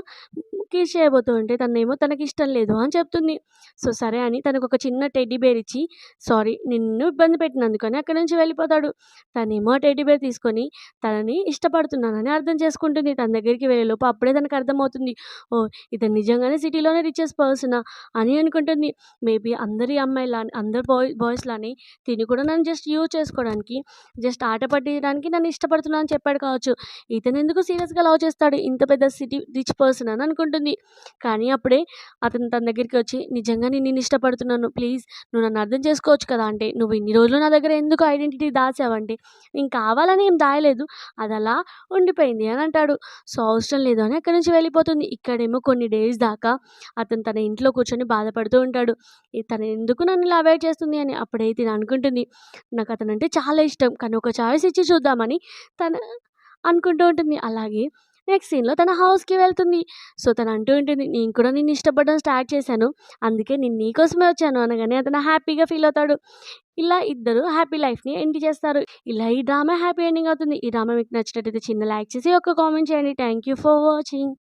కిస్ చేయబోతూ ఉంటే తనేమో తనకిష్టం లేదు అని చెప్తుంది. సో, సరే అని తనకొక చిన్న టెడ్డీ బేర్ ఇచ్చి, సారీ నిన్ను ఇబ్బంది పెట్టినందుకు అని అక్కడి నుంచి వెళ్ళిపోతాడు. తనేమో ఆ టెడ్డీ బేర్ తీసుకొని తనని ఇష్టపడుతున్నానని అర్థం చేసుకుంటుంది. తన దగ్గరికి వెళ్ళేలోపు అప్పుడే తనకర్థమవుతుంది. ఓహ్! ఇతను నిజంగానే సిటీలోనే రిచెస్ట్ పర్సనా అని అనుకుంటుంది. మేబీ అందరి అమ్మాయిలా అందరు బాయ్స్‌లానే తిను కూడా నన్ను జస్ట్ యూజ్ చేసుకోవడానికి, జస్ట్ ఆట పట్టియడానికి నన్ను ఇష్టపడుతున్నా అని చెప్పాడు కావచ్చు. ఇతనెందుకు సీరియస్‌గా లవ్ చేస్తాడు ఇంత పెద్ద సిటీ రిచ్ పర్సన్ అని అనుకుంటుంది. కానీ అప్పుడే అతను తన దగ్గరికి వచ్చి, "నిజంగా నేను నిన్ను ఇష్టపడుతున్నాను. ప్లీజ్ నువ్వు నన్ను అర్థం చేసుకోవచ్చు కదా!" అంటే, "నువ్వు ఇన్ని రోజులు నా దగ్గర ఎందుకు ఐడెంటిటీ దాచావంటే, నేను కావాలని ఏం దాయలేదు. అదలా ఉండిపోయింది" అని అంటాడు. సో, అవసరం లేదు అని అక్కడి నుంచి వెళ్ళిపోతుంది. ఇక్కడేమో కొన్ని డేస్ దాకా అతను తన ఇంట్లో కూర్చొని బాధపడుతూ ఉంటాడు. తను ఎందుకు నన్ను ఇలా అవాయిడ్ చేస్తుంది అని. అప్పుడే తిను అనుకుంటుంది, నాకు అతనంటే చాలా ఇష్టం. కానీ ఒక చాయిస్ ఇచ్చి చూద్దామని తను అనుకుంటూ ఉంటుంది. అలాగే నెక్స్ట్ సీన్‌లో తన హౌస్‌కి వెళ్తుంది. సో, తను అంటూ ఉంటుంది, "నేను కూడా నిన్ను ఇష్టపడడం స్టార్ట్ చేశాను. అందుకే నేను నీ కోసమే వచ్చాను" అనగానే అతను హ్యాపీగా ఫీల్ అవుతాడు. ఇలా ఇద్దరు హ్యాపీ లైఫ్‌ని ఎండ్ చేస్తారు. ఇలా ఈ డ్రామా హ్యాపీ ఎండింగ్ అవుతుంది. ఈ డ్రామా మీకు నచ్చినట్టయితే చిన్న లైక్ చేసి ఒక కామెంట్ చేయండి. Thank you for watching.